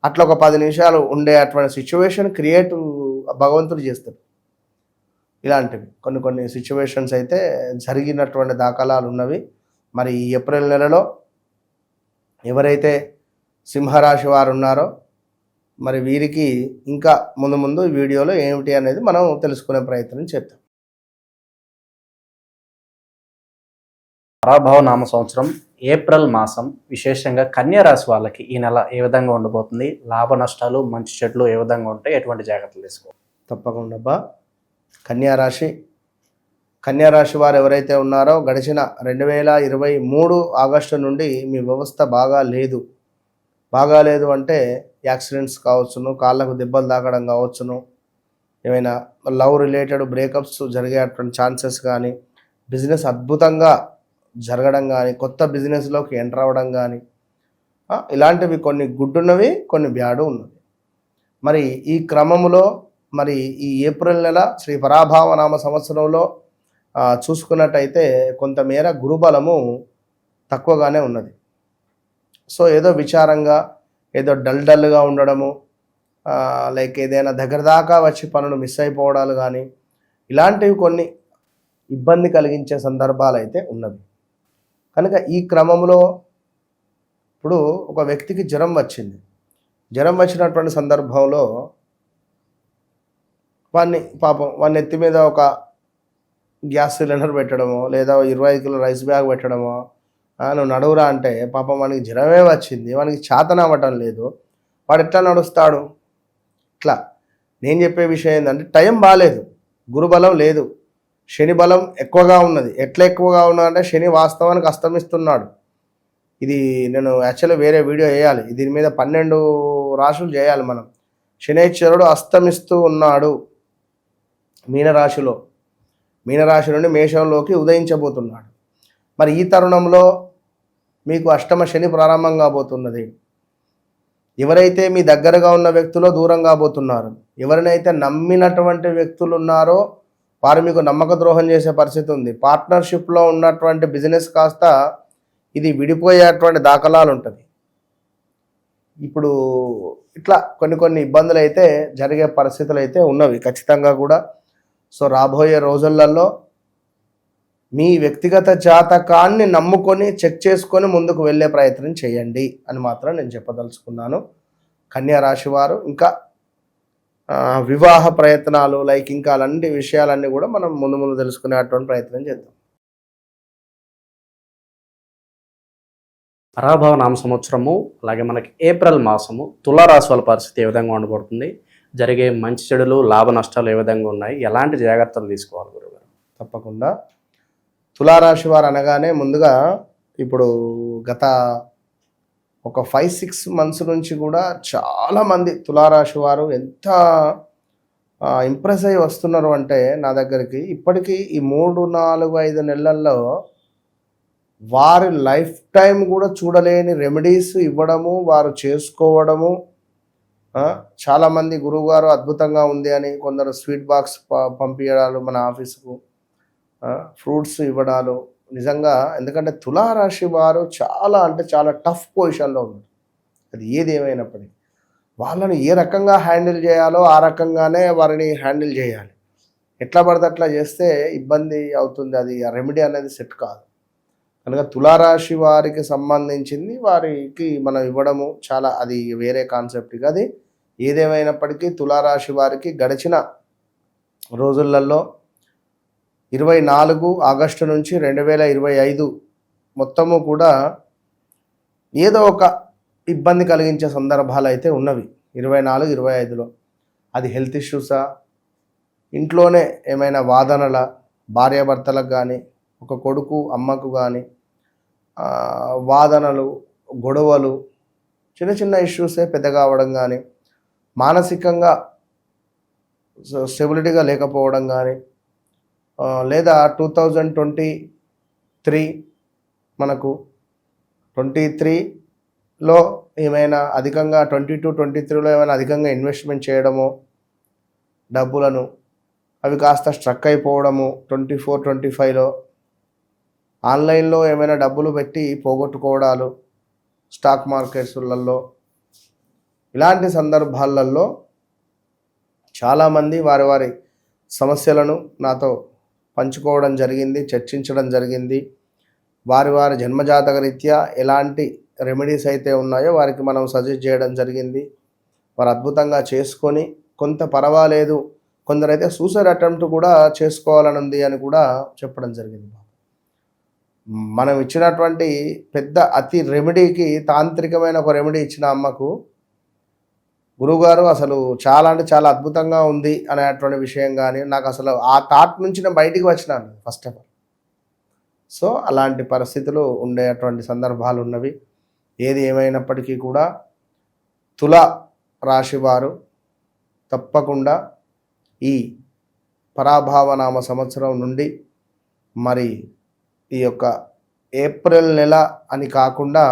Speaker 3: అట్లా ఒక 10 నిమిషాలు ఉండే అటువంటి సిచ్యువేషన్ క్రియేట్ భగవంతుడు చేస్తాడు. ఇలాంటివి కొన్ని సిచ్యువేషన్స్ అయితే జరిగినటువంటి దాఖలాలు ఉన్నవి. మరి ఈ ఏప్రిల్ నెలలో ఎవరైతే సింహరాశి వారు ఉన్నారో మరి వీరికి ఇంకా ముందు ఈ వీడియోలో ఏమిటి అనేది మనం తెలుసుకునే ప్రయత్నం చేద్దాం.
Speaker 2: పరాభవ నామ సంవత్సరం ఏప్రిల్ మాసం విశేషంగా కన్యా రాశి వాళ్ళకి ఈ నెల ఏ విధంగా ఉండబోతుంది, లాభ నష్టాలు మంచి చెట్లు ఏ విధంగా ఉంటాయి, ఎటువంటి జాగ్రత్తలు తీసుకోవాలి?
Speaker 3: తప్పకుండా కన్యా రాశి వారు ఎవరైతే ఉన్నారో గడిచిన 2023 ఆగస్టు నుండి మీ వ్యవస్థ బాగాలేదు అంటే యాక్సిడెంట్స్ కావచ్చును, కాళ్ళకు దెబ్బలు తాకడం కావచ్చును, ఏమైనా లవ్ రిలేటెడ్ బ్రేకప్స్ జరిగేటువంటి ఛాన్సెస్ కానీ, బిజినెస్ అద్భుతంగా జరగడం కానీ, కొత్త బిజినెస్లోకి ఎంటర్ అవ్వడం కానీ, ఇలాంటివి కొన్ని గుడ్ ఉన్నవి, కొన్ని బ్యాడ్ ఉన్నవి. మరి ఈ క్రమంలో మరి ఈ ఏప్రిల్ నెల శ్రీ పరాభవ నామ సంవత్సరంలో చూసుకున్నట్టయితే కొంతమేర గురుబలము తక్కువగానే ఉన్నది. సో ఏదో విచారంగా, ఏదో డల్గా ఉండడము, లైక్ ఏదైనా దగ్గర దాకా వచ్చి పనులు మిస్ అయిపోవడాలు కానీ, ఇలాంటివి కొన్ని ఇబ్బంది కలిగించే సందర్భాలు అయితే ఉన్నవి. కనుక ఈ క్రమంలో ఇప్పుడు ఒక వ్యక్తికి జ్వరం వచ్చినటువంటి సందర్భంలో వాడిని ఎత్తి మీద ఒక గ్యాస్ సిలిండర్ పెట్టడమో, లేదా 25 కిలో రైస్ బ్యాగ్ పెట్టడమో, నువ్వు నడువురా అంటే పాపం వానికి జ్వరమే వచ్చింది, వానికి చేతన అవ్వటం లేదు, వాడు ఎట్లా నడుస్తాడు? ఇట్లా నేను చెప్పే విషయం ఏంటంటే టైం బాగాలేదు, గురుబలం లేదు, శని బలం ఎక్కువగా ఉన్నది. ఎట్లా ఎక్కువగా ఉన్నదంటే శని వాస్తవానికి అస్తమిస్తున్నాడు. ఇది నేను యాక్చువల్లీ వేరే వీడియో చేయాలి, దీని మీద 12 రాశులు చేయాలి మనం. శనైశ్వరుడు అస్తమిస్తూ ఉన్నాడు మీనరాశి నుండి మేషంలోకి ఉదయించబోతున్నాడు. మరి ఈ తరుణంలో మీకు అష్టమ శని ప్రారంభం కాబోతున్నది. ఎవరైతే మీ దగ్గరగా ఉన్న వ్యక్తులు దూరం కాబోతున్నారు, ఎవరినైతే నమ్మినటువంటి వ్యక్తులు ఉన్నారో వారు మీకు నమ్మక ద్రోహం చేసే పరిస్థితి ఉంది. పార్ట్నర్షిప్లో ఉన్నటువంటి బిజినెస్ కాస్త ఇది విడిపోయేటువంటి దాఖలాలు ఉంటుంది. ఇప్పుడు ఇట్లా కొన్ని ఇబ్బందులు అయితే జరిగే పరిస్థితులు అయితే ఉన్నవి ఖచ్చితంగా కూడా. సో రాబోయే రోజులలో మీ వ్యక్తిగత జాతకాన్ని నమ్ముకొని చెక్ చేసుకొని ముందుకు వెళ్ళే ప్రయత్నం చేయండి అని మాత్రం నేను చెప్పదలుచుకున్నాను. కన్యా రాశి వారు ఇంకా వివాహ ప్రయత్నాలు లైక్ ఇంకా అలాంటి విషయాలన్నీ కూడా మనం ముందు తెలుసుకునేటువంటి ప్రయత్నం చేద్దాం.
Speaker 2: పరాభవ నామ సంవత్సరము అలాగే మనకి ఏప్రిల్ మాసము తులారాశి వాళ్ళ పరిస్థితి ఏ విధంగా ఉండబడుతుంది, జరిగే మంచి చెడులు లాభ నష్టాలు ఏ విధంగా ఉన్నాయి, ఎలాంటి జాగ్రత్తలు తీసుకోవాలి గురుగారు?
Speaker 3: తప్పకుండా తులారాశి వారు అనగానే ముందుగా ఇప్పుడు గత ఒక 5-6 months నుంచి కూడా చాలామంది తులారాశి వారు ఎంత ఇంప్రెస్ అయ్యి వస్తున్నారు అంటే నా దగ్గరికి ఇప్పటికీ ఈ 3-4-5 నెలల్లో వారి లైఫ్ టైం కూడా చూడలేని రెమెడీస్ ఇవ్వడము, వారు చేసుకోవడము. చాలామంది గురువుగారు అద్భుతంగా ఉంది అని కొందరు స్వీట్ బాక్స్ పంపించడాలు, మన ఆఫీసుకు ఫ్రూట్స్ ఇవ్వడాలు. నిజంగా ఎందుకంటే తులారాశి వారు చాలా అంటే చాలా టఫ్ పొజిషన్లో ఉన్నారు. అది ఏది ఏమైనప్పటికీ వాళ్ళని ఏ రకంగా హ్యాండిల్ చేయాలో ఆ రకంగానే వారిని హ్యాండిల్ చేయాలి. ఎట్లా పడితే అట్లా చేస్తే ఇబ్బంది అవుతుంది, అది ఆ రెమెడీ అనేది సెట్ కాదు. కనుక తులారాశి వారికి సంబంధించింది వారికి మనం ఇవ్వడము చాలా అది వేరే కాన్సెప్ట్. అది ఏదేమైనప్పటికీ తులారాశి వారికి గడిచిన రోజులలో 24 ఆగస్టు నుంచి 2025 మొత్తము కూడా ఏదో ఒక ఇబ్బంది కలిగించే సందర్భాలు అయితే ఉన్నవి. 24, 25లో అది హెల్త్ ఇష్యూసా, ఇంట్లోనే ఏమైనా వాదనల, భార్యాభర్తలకు కానీ, ఒక కొడుకు అమ్మకు కానీ వాదనలు, గొడవలు, చిన్న చిన్న ఇష్యూసే పెద్దగా అవ్వడం కానీ, మానసికంగా స్టెబిలిటీగా లేకపోవడం కానీ, లేదా 2023 మనకు 23లో ఏమైనా అధికంగా 23లో ఏమైనా అధికంగా ఇన్వెస్ట్మెంట్ చేయడము డబ్బులను, అవి కాస్త స్ట్రక్ అయిపోవడము 24-25లో, ఆన్లైన్లో ఏమైనా డబ్బులు పెట్టి పోగొట్టుకోవడాలు స్టాక్ మార్కెట్స్లలో, ఇలాంటి సందర్భాలలో చాలామంది వారి వారి సమస్యలను నాతో పంచుకోవడం జరిగింది, చర్చించడం జరిగింది. వారి వారి జన్మజాతక రీత్యా ఎలాంటి రెమెడీస్ అయితే ఉన్నాయో వారికి మనం సజెస్ట్ చేయడం జరిగింది. వారు అద్భుతంగా చేసుకొని కొంత పర్వాలేదు, కొందరైతే సూసైడ్ అటెంప్ట్ కూడా చేసుకోవాలని ఉంది అని కూడా చెప్పడం జరిగింది. మనం ఇచ్చినటువంటి పెద్ద అతి రెమెడీకి తాంత్రికమైన ఒక రెమెడీ ఇచ్చిన అమ్మకు గురువుగారు అసలు చాలా అంటే చాలా అద్భుతంగా ఉంది అనేటువంటి విషయం కానీ, నాకు అసలు ఆ థాట్ నుంచి నేను బయటికి వచ్చినాను ఫస్ట్ ఆఫ్ ఆల్. సో అలాంటి పరిస్థితులు ఉండేటువంటి సందర్భాలు ఉన్నవి. ఏది ఏమైనప్పటికీ కూడా తుల రాశి వారు తప్పకుండా ఈ పరాభావనామ సంవత్సరం నుండి మరి ఈ యొక్క ఏప్రిల్ నెల అని కాకుండా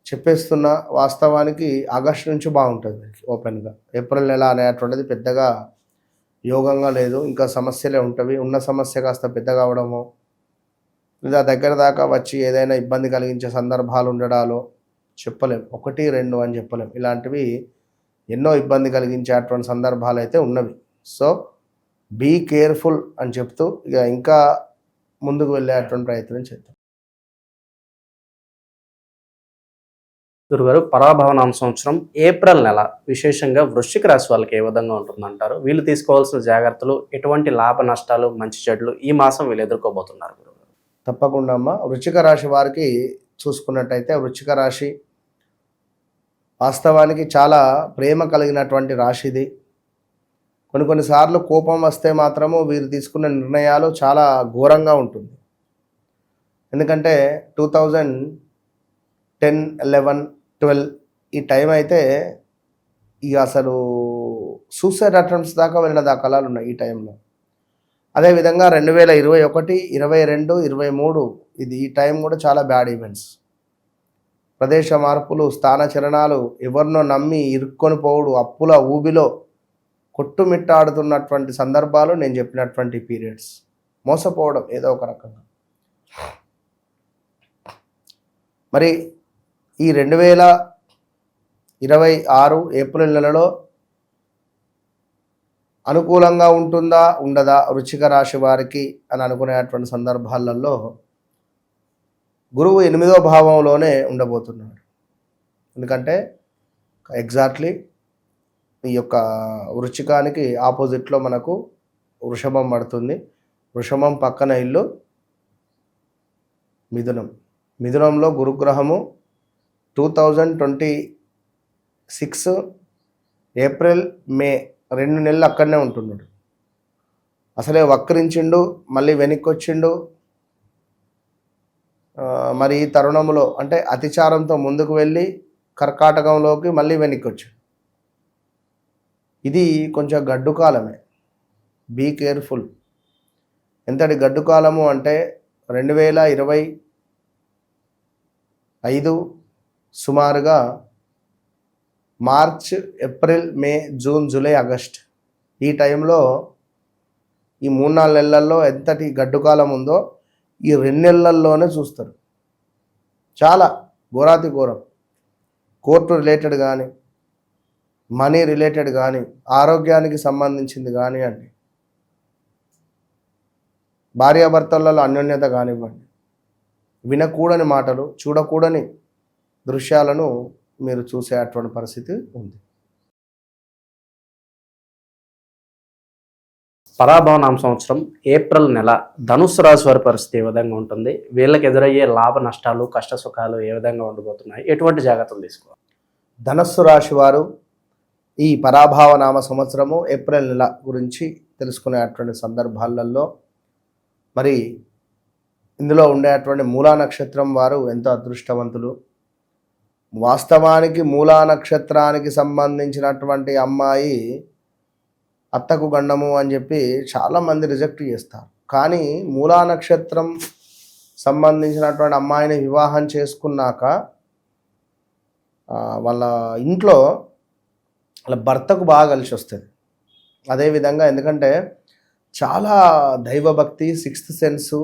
Speaker 3: చెప్పేస్తున్న, వాస్తవానికి ఆగస్టు నుంచి బాగుంటుంది ఓపెన్గా. ఏప్రిల్ నెల అనేటువంటిది పెద్దగా యోగంగా లేదు, ఇంకా సమస్యలే ఉంటవి. ఉన్న సమస్య కాస్త పెద్దగా అవడము, లేదా దగ్గర దాకా వచ్చి ఏదైనా ఇబ్బంది కలిగించే సందర్భాలు ఉండడాలో చెప్పలేం. 1, 2 అని చెప్పలేం. ఇలాంటివి ఎన్నో ఇబ్బంది కలిగించేటువంటి సందర్భాలు అయితే ఉన్నవి. సో బీ కేర్ఫుల్ అని చెప్తూ ఇక ఇంకా ముందుకు వెళ్ళేటువంటి ప్రయత్నం చేద్దాం.
Speaker 1: గురుగారు, పరాభవనామ సంవత్సరం ఏప్రిల్ నెల విశేషంగా వృశ్చిక రాశి వాళ్ళకి ఏ విధంగా ఉంటుందంటారు? వీళ్ళు తీసుకోవాల్సిన జాగ్రత్తలు, ఎటువంటి లాభ నష్టాలు, మంచి చెడులు ఈ మాసం వీళ్ళు ఎదుర్కోబోతున్నారు గురుగారు?
Speaker 3: తప్పకుండా అమ్మ, వృశ్చిక రాశి వారికి చూసుకున్నట్టయితే వృశ్చిక రాశి వాస్తవానికి చాలా ప్రేమ కలిగినటువంటి రాశి ఇది. కొన్నిసార్లు కోపం వస్తే మాత్రము వీరు తీసుకున్న నిర్ణయాలు చాలా ఘోరంగా ఉంటుంది. ఎందుకంటే 2010, 11, 12 ఈ టైం అయితే ఇక అసలు సూసైడ్ అటెంప్ట్స్ దాకా వెళ్ళిన దాఖలాలు ఉన్నాయి ఈ టైంలో. అదేవిధంగా 2021, 22, 23 ఈ టైం కూడా చాలా బ్యాడ్ ఈవెంట్స్. ప్రదేశ మార్పులు, స్థాన చలనాలు, ఎవరినో నమ్మి ఇరుక్కొని పోవుడు, అప్పుల ఊబిలో కొట్టుమిట్టాడుతున్నటువంటి సందర్భాలు నేను చెప్పినటువంటి పీరియడ్స్. మోసపోవడం ఏదో ఒక రకంగా. మరి ఈ 2026 ఏప్రిల్ నెలలో అనుకూలంగా ఉంటుందా ఉండదా వృశ్చిక రాశి వారికి అని అనుకునేటువంటి సందర్భాలలో గురువు 8వ భావంలోనే ఉండబోతున్నాడు. ఎందుకంటే ఎగ్జాక్ట్లీ ఈ యొక్క వృశ్చికానికి ఆపోజిట్లో మనకు వృషభం పడుతుంది. వృషభం పక్కన ఇల్లు మిథునం. మిథునంలో గురుగ్రహము 2026 ఏప్రిల్, మే 2 నెలలు అక్కడనే ఉంటున్నాడు. అసలే వక్రించిండు, మళ్ళీ వెనక్కి వచ్చిండు. మరి ఈ తరుణంలో అంటే అతిచారంతో ముందుకు వెళ్ళి కర్కాటకంలోకి మళ్ళీ వెనక్కి వచ్చాడు. ఇది కొంచెం గడ్డు కాలమే. Be careful. ఎంతటి గడ్డు కాలము అంటే 2025 సుమారుగా March, April, May, June, July, August ఈ టైంలో ఈ 3-4 నెలల్లో ఎంతటి గడ్డు కాలం ఉందో ఈ 2 నెలల్లోనే చూస్తారు. చాలా ఘోరాతి ఘోరం. కోర్టు రిలేటెడ్ కానీ, మనీ రిలేటెడ్ కానీ, ఆరోగ్యానికి సంబంధించింది కానివ్వండి, భార్యాభర్తలలో అన్యోన్యత కానివ్వండి, వినకూడని మాటలు, చూడకూడని దృశ్యాలను మీరు చూసే అటువంటి పరిస్థితి ఉంది.
Speaker 1: పరాభవనామ సంవత్సరం ఏప్రిల్ నెల ధనుస్సు రాశి వారి పరిస్థితి ఏ విధంగా ఉంటుంది? వీళ్ళకి ఎదురయ్యే లాభ నష్టాలు, కష్ట సుఖాలు ఏ విధంగా ఉండబోతున్నాయి? ఎటువంటి జాగ్రత్తలు తీసుకోవాలి?
Speaker 3: ధనస్సు రాశి వారు ఈ పరాభావ నామ సంవత్సరము ఏప్రిల్ నెల గురించి తెలుసుకునేటువంటి సందర్భాలలో మరి ఇందులో ఉండేటువంటి మూలా నక్షత్రం వారు ఎంతో అదృష్టవంతులు. వాస్తవానికి మూలా నక్షత్రానికి సంబంధించినటువంటి అమ్మాయి అత్తకు గండము అని చెప్పి చాలామంది రిజెక్ట్ చేస్తారు. కానీ మూలా నక్షత్రం సంబంధించినటువంటి అమ్మాయిని వివాహం చేసుకున్నాక వాళ్ళ ఇంట్లో వాళ్ళ భర్తకు బాగా కలిసి వస్తుంది. అదేవిధంగా ఎందుకంటే చాలా దైవభక్తి, సిక్స్త్ సెన్సు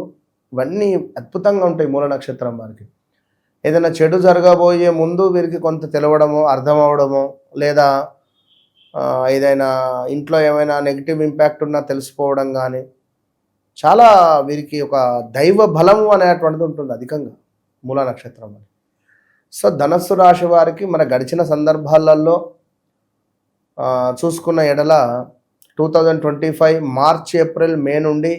Speaker 3: ఇవన్నీ అద్భుతంగా ఉంటాయి మూల నక్షత్రం వారికి. ఏదైనా చెడు జరగబోయే ముందు వీరికి కొంత తెలవడమో, అర్థం అవడమో, లేదా ఏదైనా ఇంట్లో ఏమైనా నెగిటివ్ ఇంపాక్ట్ ఉన్నా తెలిసిపోవడం కానీ చాలా వీరికి ఒక దైవ బలము అనేటువంటిది ఉంటుంది అధికంగా మూలా నక్షత్రం అని. సో ధనస్సు రాశి వారికి మన గడిచిన సందర్భాలలో చూసుకున్న ఎడల 2025 మార్చ్, ఏప్రిల్, మే నుండి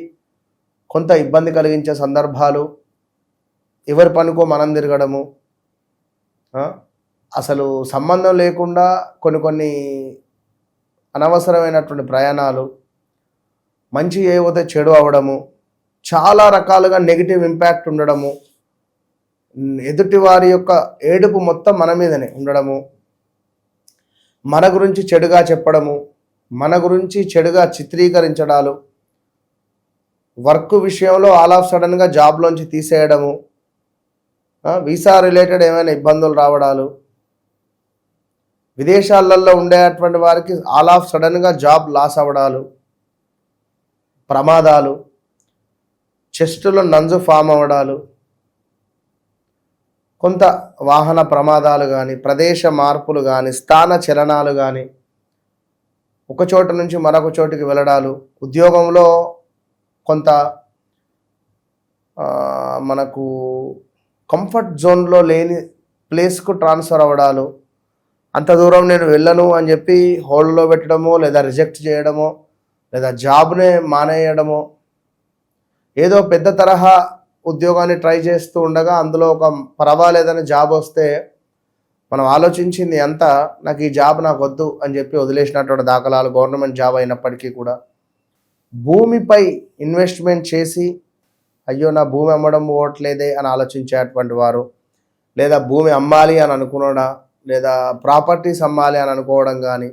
Speaker 3: కొంత ఇబ్బంది కలిగించే సందర్భాలు, ఎవరి పనికో మనం తిరగడము, అసలు సంబంధం లేకుండా కొన్ని అనవసరమైనటువంటి ప్రయాణాలు, మంచి ఏవైతే చెడు అవడము, చాలా రకాలుగా నెగిటివ్ ఇంపాక్ట్ ఉండడము, ఎదుటి వారి యొక్క ఏడుపు మొత్తం మన మీదనే ఉండడము, మన గురించి చెడుగా చెప్పడము, మన గురించి చెడుగా చిత్రీకరించడాలు, వర్క్ విషయంలో ఆల్ ఆఫ్ సడన్గా జాబ్లోంచి తీసేయడము, వీసా రిలేటెడ్ ఏమైనా ఇబ్బందులు రావడాలు, విదేశాలలో ఉండేటువంటి వారికి ఆల్ ఆఫ్ సడన్గా జాబ్ లాస్ అవ్వడాలు, ప్రమాదాలు, చెస్టులో నంజు ఫామ్ అవ్వడాలు, కొంత వాహన ప్రమాదాలు కానీ, ప్రదేశ మార్పులు కానీ, స్థాన చలనాలు కానీ, ఒక చోట నుంచి మరొక చోటికి వెళ్ళడాలు, ఉద్యోగంలో కొంత మనకు కంఫర్ట్ జోన్లో లేని ప్లేస్కు ట్రాన్స్ఫర్ అవ్వడాలు, అంత దూరం నేను వెళ్ళను అని చెప్పి హోల్డ్లో పెట్టడమో, లేదా రిజెక్ట్ చేయడమో, లేదా జాబ్నే మానేయడమో, ఏదో పెద్ద తరహా ఉద్యోగాన్ని ట్రై చేస్తూ ఉండగా అందులో ఒక పర్వాలేదని జాబ్ వస్తే మనం ఆలోచించింది అంతా నాకు ఈ జాబ్ నాకు వద్దు అని చెప్పి వదిలేసినటువంటి దాఖలాలు, గవర్నమెంట్ జాబ్ అయినప్పటికీ కూడా. భూమిపై ఇన్వెస్ట్మెంట్ చేసి అయ్యో నా భూమి అమ్మడం పోవట్లేదే అని ఆలోచించేటువంటి వారు, లేదా భూమి అమ్మాలి అని అనుకునడా, లేదా ప్రాపర్టీస్ అమ్మాలి అని అనుకోవడం కానీ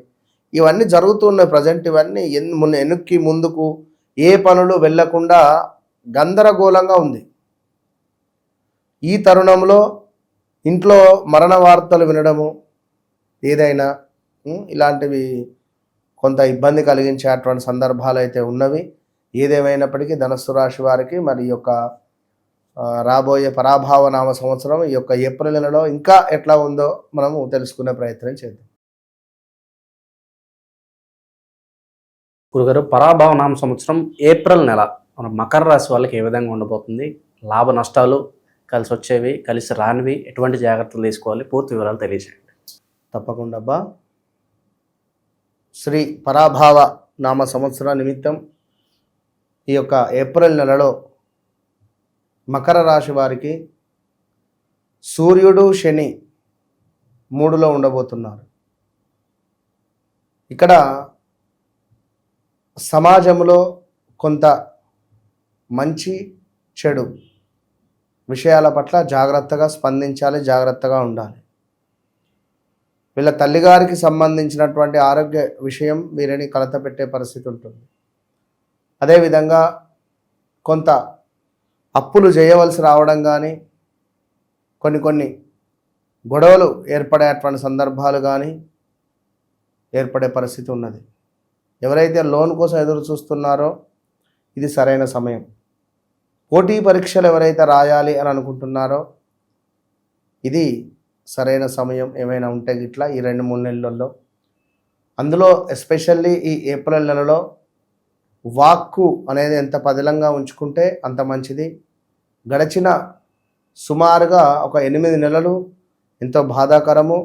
Speaker 3: ఇవన్నీ జరుగుతున్నాయి ప్రజెంట్. ఇవన్నీ వెనక్కి ముందుకు ఏ పనులు వెళ్లకుండా గందరగోళంగా ఉంది. ఈ తరుణంలో ఇంట్లో మరణ వార్తలు వినడము, ఏదైనా ఇలాంటివి కొంత ఇబ్బంది కలిగించేటువంటి సందర్భాలు అయితే ఉన్నవి. ఏదేమైనప్పటికీ ధనస్సు రాశి వారికి మరి యొక్క రాబోయే పరాభావ నామ సంవత్సరం ఈ యొక్క ఏప్రిల్ నెలలో ఇంకా ఎట్లా ఉందో మనము తెలుసుకునే ప్రయత్నం చేద్దాం.
Speaker 1: గురుగారు, పరాభావ నామ సంవత్సరం ఏప్రిల్ నెల మన మకర రాశి వాళ్ళకి ఏ విధంగా ఉండబోతుంది? లాభ నష్టాలు, కలిసి వచ్చేవి, కలిసి రానివి, ఎటువంటి జాగ్రత్తలు తీసుకోవాలి? పూర్తి వివరాలు తెలియజేయండి.
Speaker 3: తప్పకుండా అబ్బా. శ్రీ పరాభావ నామ సంవత్సర నిమిత్తం ఈ యొక్క ఏప్రిల్ నెలలో మకర రాశి వారికి సూర్యుడు, శని 3లో ఉండబోతున్నారు. ఇక్కడ సమాజంలో కొంత మంచి చెడు విషయాల పట్ల జాగ్రత్తగా స్పందించాలి, జాగ్రత్తగా ఉండాలి. వీళ్ళ తల్లిగారికి సంబంధించినటువంటి ఆరోగ్య విషయం వీరిని కలత పెట్టే పరిస్థితి ఉంటుంది. అదేవిధంగా కొంత అప్పులు చేయవలసి రావడం కానీ, కొన్ని గొడవలు ఏర్పడేటువంటి సందర్భాలు కానీ ఏర్పడే పరిస్థితి ఉన్నది. ఎవరైతే లోన్ కోసం ఎదురు చూస్తున్నారో ఇది సరైన సమయం. పోటీ పరీక్షలు ఎవరైతే రాయాలి అని అనుకుంటున్నారో ఇది సరైన సమయం. ఏమైనా ఉంటే గిట్లా ఈ 2-3 నెలల్లో, అందులో ఎస్పెషల్లీ ఈ ఏప్రిల్ నెలలో వాక్కు అనేది ఎంత పదిలంగా ఉంచుకుంటే అంత మంచిది. గడిచిన సుమారుగా ఒక 8 నెలలు ఎంతో బాధాకరము.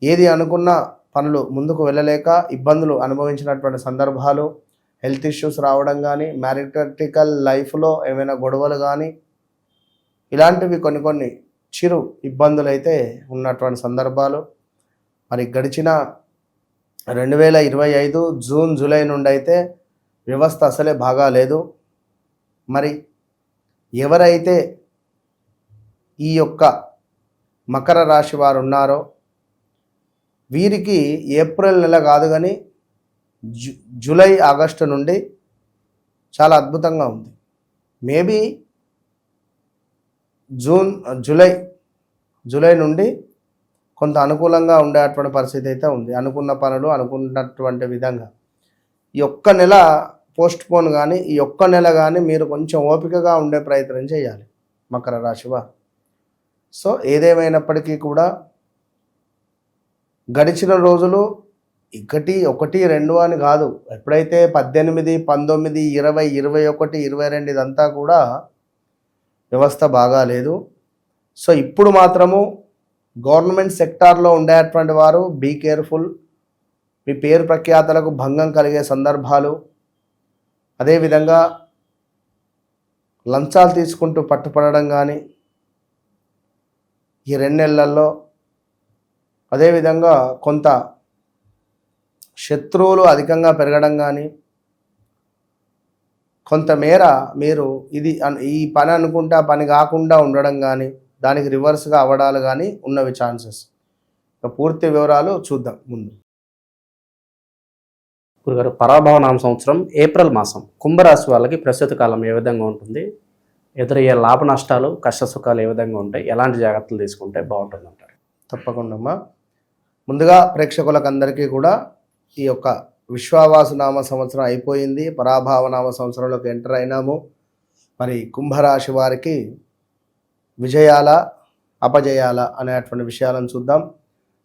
Speaker 3: ఏది అనుకున్న పనులు ముందుకు వెళ్ళలేక ఇబ్బందులు అనుభవించినటువంటి సందర్భాలు, హెల్త్ ఇష్యూస్ రావడం కానీ, మ్యారిటల్ లైఫ్లో ఏమైనా గొడవలు కానీ, ఇలాంటివి కొన్ని చిరు ఇబ్బందులు అయితే ఉన్నటువంటి సందర్భాలు. మరి గడిచిన 2025 జూన్ జూలై నుండి అయితే వ్యవస్థ అసలే బాగాలేదు. మరి ఎవరైతే ఈ యొక్క మకర రాశి వారు ఉన్నారో వీరికి ఏప్రిల్ నెల కాదు కానీ జూలై ఆగస్టు నుండి చాలా అద్భుతంగా ఉంది. మేబీ జూలై నుండి కొంత అనుకూలంగా ఉండేటువంటి పరిస్థితి అయితే ఉంది. అనుకున్న పనులు అనుకున్నటువంటి విధంగా ఈ ఒక్క నెల పోస్ట్ పోన్ కానీ ఈ ఒక్క నెల కానీ మీరు కొంచెం ఓపికగా ఉండే ప్రయత్నం చేయాలి మకర రాశి వారు. సో ఏదేమైనప్పటికీ కూడా గడిచిన రోజులు 1, 2 అని కాదు, ఎప్పుడైతే 18, 19, 20, 21, 22 ఇదంతా కూడా వ్యవస్థ బాగాలేదు. సో ఇప్పుడు మాత్రము గవర్నమెంట్ సెక్టార్లో ఉండేటువంటి వారు బీ కేర్ఫుల్. మీ పేరు ప్రఖ్యాతలకు భంగం కలిగే సందర్భాలు, అదేవిధంగా లంచాలు తీసుకుంటూ పట్టుపడడం కానీ ఈ 2 నెలల్లో, అదేవిధంగా కొంత శత్రువులు అధికంగా పెరగడం కానీ, కొంతమేర మీరు ఈ పని అనుకుంటే ఆ పని కాకుండా ఉండడం కానీ, దానికి రివర్స్గా అవ్వడాలు కానీ ఉన్నవి ఛాన్సెస్. పూర్తి వివరాలు చూద్దాం ముందు.
Speaker 1: గురుగారు, పరాభవనామ సంవత్సరం ఏప్రిల్ మాసం కుంభరాశి వాళ్ళకి ప్రస్తుత కాలం ఏ విధంగా ఉంటుంది? ఎదురయ్యే లాభ నష్టాలు, కష్ట సుఖాలు ఏ విధంగా ఉంటాయి? ఎలాంటి జాగ్రత్తలు తీసుకుంటే బాగుంటుందంటారు?
Speaker 3: తప్పకుండా అమ్మా. ముందుగా ప్రేక్షకులకు అందరికీ కూడా ఈ యొక్క విశ్వావాసు నామ సంవత్సరం అయిపోయింది, పరాభవనామ సంవత్సరంలోకి ఎంటర్ అయినాము. మరి కుంభరాశి వారికి విజయాల అపజయాల అనేటువంటి విషయాలను చూద్దాం.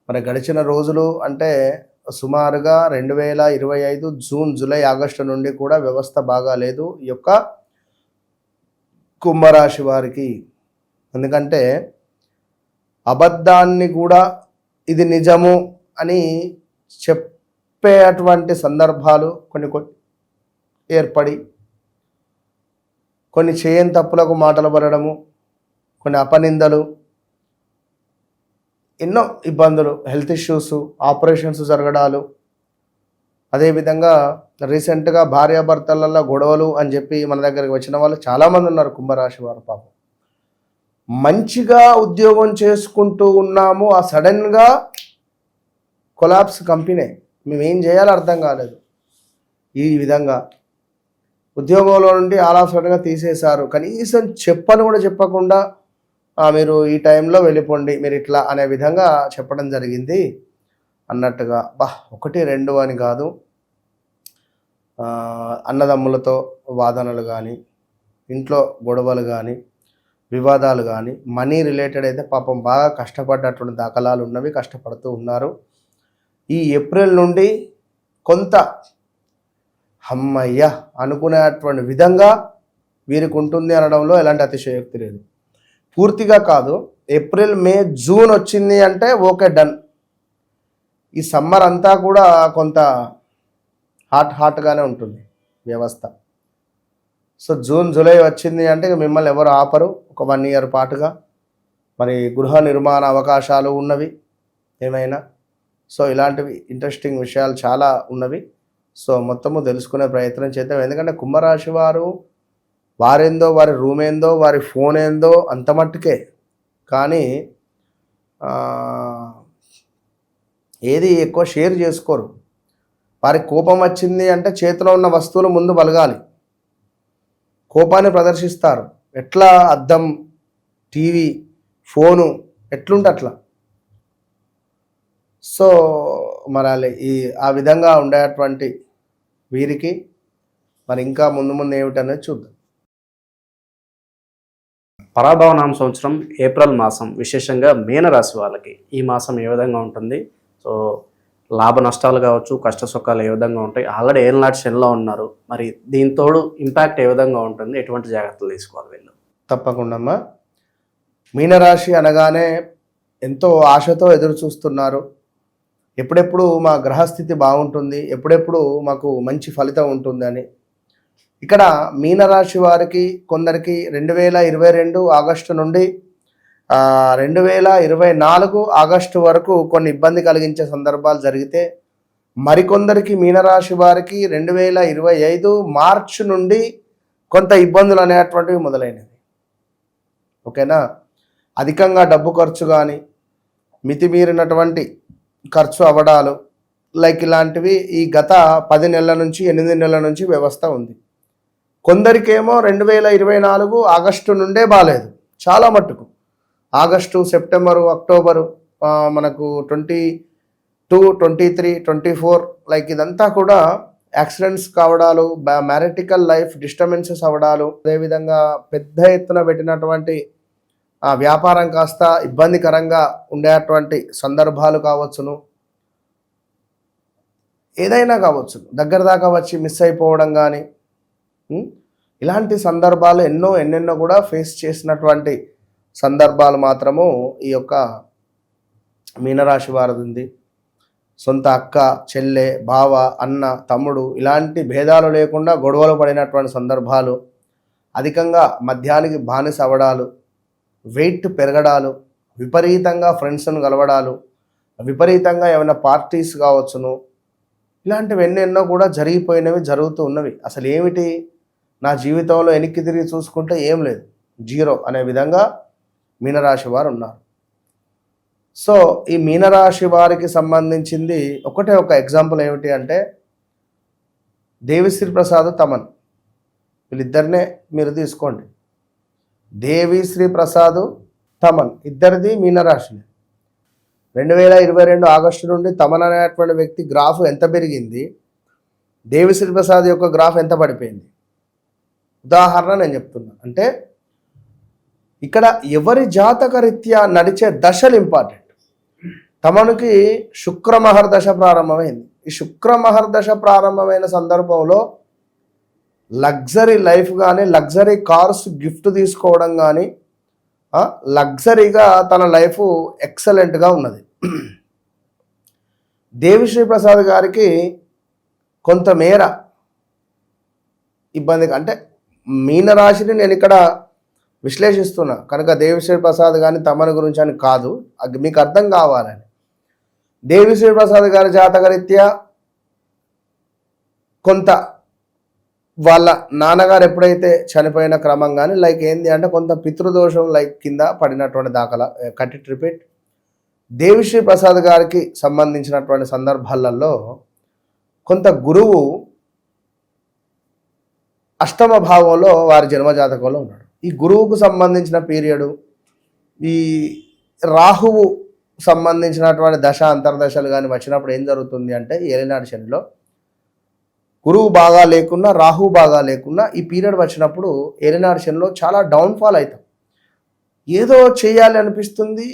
Speaker 3: మరి గడిచిన రోజులు అంటే సుమారుగా 2025 జూన్ జూలై ఆగస్టు నుండి కూడా వ్యవస్థ బాగాలేదు ఈ యొక్క కుంభరాశి వారికి. ఎందుకంటే అబద్ధాన్ని కూడా ఇది నిజము అని చెప్పేటువంటి సందర్భాలు కొన్ని ఏర్పడి, కొన్ని చేయని తప్పులకు మాటలు పడడము, కొన్ని అపనిందలు, ఎన్నో ఇబ్బందులు, హెల్త్ ఇష్యూస్, ఆపరేషన్స్ జరగడాలు, అదేవిధంగా రీసెంట్గా భార్యాభర్తలలో గొడవలు అని చెప్పి మన దగ్గరికి వచ్చిన వాళ్ళు చాలామంది ఉన్నారు కుంభరాశి వారు. పాపం మంచిగా ఉద్యోగం చేసుకుంటూ ఉన్నాము, ఆ సడన్గా కొలాప్స్ కంపెనీ, మేమేం చేయాలో అర్థం కాలేదు. ఈ విధంగా ఉద్యోగంలో నుండి ఆల్ ఆఫ్ సడన్గా తీసేశారు, కనీసం చెప్పని కూడా చెప్పకుండా మీరు ఈ టైంలో వెళ్ళిపోండి, మీరు ఇట్లా అనే విధంగా చెప్పడం జరిగింది అన్నట్టుగా. 1, 2 అని కాదు, అన్నదమ్ములతో వాదనలు కానీ, ఇంట్లో గొడవలు కానీ, వివాదాలు కానీ, మనీ రిలేటెడ్ అయితే పాపం బాగా కష్టపడ్డటువంటి దాఖలాలు ఉన్నవి, కష్టపడుతూ ఉన్నారు. ఈ ఏప్రిల్ నుండి కొంత అమ్మయ్య అనుకునేటువంటి విధంగా వీరికి ఉంటుంది అనడంలో ఎలాంటి అతిశయోక్తి లేదు. పూర్తిగా కాదు, ఏప్రిల్, మే, జూన్ వచ్చింది అంటే ఓకే, డన్. ఈ సమ్మర్ అంతా కూడా కొంత హాట్గానే ఉంటుంది వ్యవస్థ. సో జూన్ జూలై వచ్చింది అంటే మిమ్మల్ని ఎవరు ఆపరు ఒక 1 ఇయర్ పాటుగా. మరి గృహ నిర్మాణ అవకాశాలు ఉన్నవి ఏమైనా. సో ఇలాంటివి ఇంట్రెస్టింగ్ విషయాలు చాలా ఉన్నవి. సో మొత్తము తెలుసుకునే ప్రయత్నం చేద్దాం. ఎందుకంటే కుంభరాశి వారు వారేందో, వారి రూమ్ ఏందో, వారి ఫోన్ ఏందో అంత మట్టుకే, కానీ ఏది ఎక్కువ షేర్ చేసుకోరు. వారికి కోపం వచ్చింది అంటే చేతిలో ఉన్న వస్తువులు ముందు బలగాలి, కోపాన్ని ప్రదర్శిస్తారు. ఎట్లా అద్దం, టీవీ, ఫోను ఎట్లుంటే అట్లా. సో మరి ఆ విధంగా ఉండేటువంటి వీరికి మరి ఇంకా ముందు ఏమిటనేది చూద్దాం.
Speaker 1: పరాభవనామ సంవత్సరం ఏప్రిల్ మాసం విశేషంగా మీనరాశి వాళ్ళకి ఈ మాసం ఏ విధంగా ఉంటుంది? సో లాభ నష్టాలు కావచ్చు, కష్ట సుఖాలు ఏ విధంగా ఉంటాయి? ఆల్రెడీ ఏళ్ళనాటి శనిలో ఉన్నారు, మరి దీంతోడు ఇంపాక్ట్ ఏ విధంగా ఉంటుంది? ఎటువంటి జాగ్రత్తలు తీసుకోవాలి వీళ్ళు?
Speaker 3: తప్పకుండా అమ్మా. మీనరాశి అనగానే ఎంతో ఆశతో ఎదురు చూస్తున్నారు. ఎప్పుడెప్పుడు మా గ్రహస్థితి బాగుంటుంది, ఎప్పుడెప్పుడు మాకు మంచి ఫలితం ఉంటుంది అని. ఇక్కడ మీనరాశి వారికి కొందరికి 2022 ఆగస్టు నుండి 2024 ఆగస్టు వరకు కొన్ని ఇబ్బంది కలిగించే సందర్భాలు జరిగితే, మరికొందరికి మీనరాశి వారికి 2025 మార్చి నుండి కొంత ఇబ్బందులు అనేటువంటివి మొదలైనవి. ఓకేనా, అధికంగా డబ్బు ఖర్చు కానీ, మితిమీరినటువంటి ఖర్చు అవ్వడాలు లైక్ ఇలాంటివి ఈ గత 10 నెలల నుంచి 8 నెలల నుంచి వ్యవస్థ ఉంది. కొందరికేమో 2024 ఆగస్టు నుండే బాగాలేదు, చాలా మట్టుకు ఆగస్టు, సెప్టెంబరు, అక్టోబరు, మనకు 22, 23, 24 లైక్ ఇదంతా కూడా యాక్సిడెంట్స్ కావడాలు, మ్యారిటికల్ లైఫ్ డిస్టర్బెన్సెస్ అవ్వడాలు, అదేవిధంగా పెద్ద ఎత్తున పెట్టినటువంటి వ్యాపారం కాస్త ఇబ్బందికరంగా ఉండేటువంటి సందర్భాలు కావచ్చును, ఏదైనా కావచ్చు, దగ్గర దాకా వచ్చి మిస్ అయిపోవడం కానీ, ఇలాంటి సందర్భాలు ఎన్నెన్నో కూడా ఫేస్ చేసినటువంటి సందర్భాలు మాత్రము ఈ యొక్క మీనరాశి వారిది ఉంది. సొంత అక్క, చెల్లె, బావ, అన్న, తమ్ముడు ఇలాంటి భేదాలు లేకుండా గొడవలు పడినటువంటి సందర్భాలు, అధికంగా మద్యానికి బానిస అవ్వడాలు, వెయిట్ పెరగడాలు, విపరీతంగా ఫ్రెండ్స్ను కలవడాలు, విపరీతంగా ఏమైనా పార్టీస్ కావచ్చును, ఇలాంటివి ఎన్నెన్నో కూడా జరిగిపోయినవి, జరుగుతూ ఉన్నవి. అసలు ఏమిటి నా జీవితంలో వెనక్కి తిరిగి చూసుకుంటే ఏం లేదు, జీరో అనే విధంగా మీనరాశి వారు ఉన్నారు. సో ఈ మీనరాశి వారికి సంబంధించింది ఒకటే ఒక ఎగ్జాంపుల్ ఏమిటి అంటే దేవిశ్రీ ప్రసాద్, తమన్, వీళ్ళిద్దరినే మీరు తీసుకోండి. దేవిశ్రీ ప్రసాద్, తమన్ ఇద్దరిది మీనరాశి. 2022 ఆగస్టు నుండి తమన్ అనేటువంటి వ్యక్తి గ్రాఫ్ ఎంత పెరిగింది, దేవిశ్రీ ప్రసాద్ యొక్క గ్రాఫ్ ఎంత పడిపోయింది. ఉదాహరణ నేను చెప్తున్నా, అంటే ఇక్కడ ఎవరి జాతక రీత్యా నడిచే దశలు ఇంపార్టెంట్. తమనుకి శుక్రమహర్దశ ప్రారంభమైంది. ఈ శుక్రమహర్దశ ప్రారంభమైన సందర్భంలో లగ్జరీ లైఫ్ కానీ, లగ్జరీ కార్స్ గిఫ్ట్ తీసుకోవడం కానీ, లగ్జరీగా తన లైఫ్ ఎక్సలెంట్గా ఉన్నది. దేవిశ్రీ ప్రసాద్ గారికి కొంతమేర ఇబ్బంది, అంటే మీనరాశిని నేను ఇక్కడ విశ్లేషిస్తున్నా కనుక దేవిశ్రీ ప్రసాద్ కానీ తమన్ గురించి అని కాదు, మీకు అర్థం కావాలని. దేవిశ్రీ ప్రసాద్ గారి జాతకరీత్యా కొంత వాళ్ళ నాన్నగారు ఎప్పుడైతే చనిపోయిన క్రమం కానీ లైక్ ఏంది అంటే కొంత పితృదోషం లైక్ కింద పడినటువంటి దాఖలా. Cut it repeat. Devi Sri Prasad గారికి సంబంధించినటువంటి సందర్భాలలో కొంత గురువు అష్టమ భావంలో వారి జన్మజాతకంలో ఉన్నాడు. ఈ గురువుకు సంబంధించిన పీరియడు, ఈ రాహువు సంబంధించినటువంటి దశ అంతర్దశలు కానీ వచ్చినప్పుడు ఏం జరుగుతుంది అంటే ఏలినాటి శనిలో గురువు బాగా లేకున్నా, రాహువు బాగా లేకున్నా ఈ పీరియడ్ వచ్చినప్పుడు ఏలినాటి శనిలో చాలా డౌన్ఫాల్ అవుతాం. ఏదో చేయాలి అనిపిస్తుంది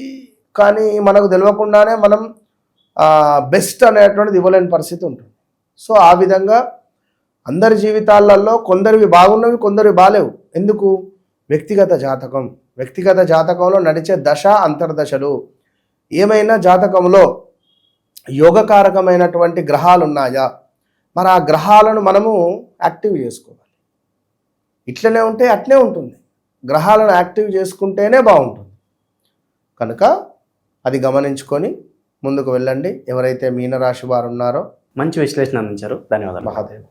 Speaker 3: కానీ మనకు తెలియకుండానే మనం బెస్ట్ అనేటువంటిది ఇవ్వలేని పరిస్థితి ఉంటుంది. సో ఆ విధంగా అందరి జీవితాలలో కొందరివి బాగున్నవి, కొందరివి బాలేవు. ఎందుకు? వ్యక్తిగత జాతకం. వ్యక్తిగత జాతకంలో నడిచే దశ అంతర్దశలు, ఏమైనా జాతకంలో యోగకారకమైనటువంటి గ్రహాలు ఉన్నాయా, మరి ఆ గ్రహాలను మనము యాక్టివ్ చేసుకోవాలి. ఇట్లనే ఉంటే అట్నే ఉంటుంది, గ్రహాలను యాక్టివ్ చేసుకుంటేనే బాగుంటుంది. కనుక అది గమనించుకొని ముందుకు వెళ్ళండి. ఎవరైతే మీనరాశి వారు ఉన్నారో
Speaker 1: మంచి విశ్లేషణ అందించారు, ధన్యవాదాలు.
Speaker 3: మహాదేవ్.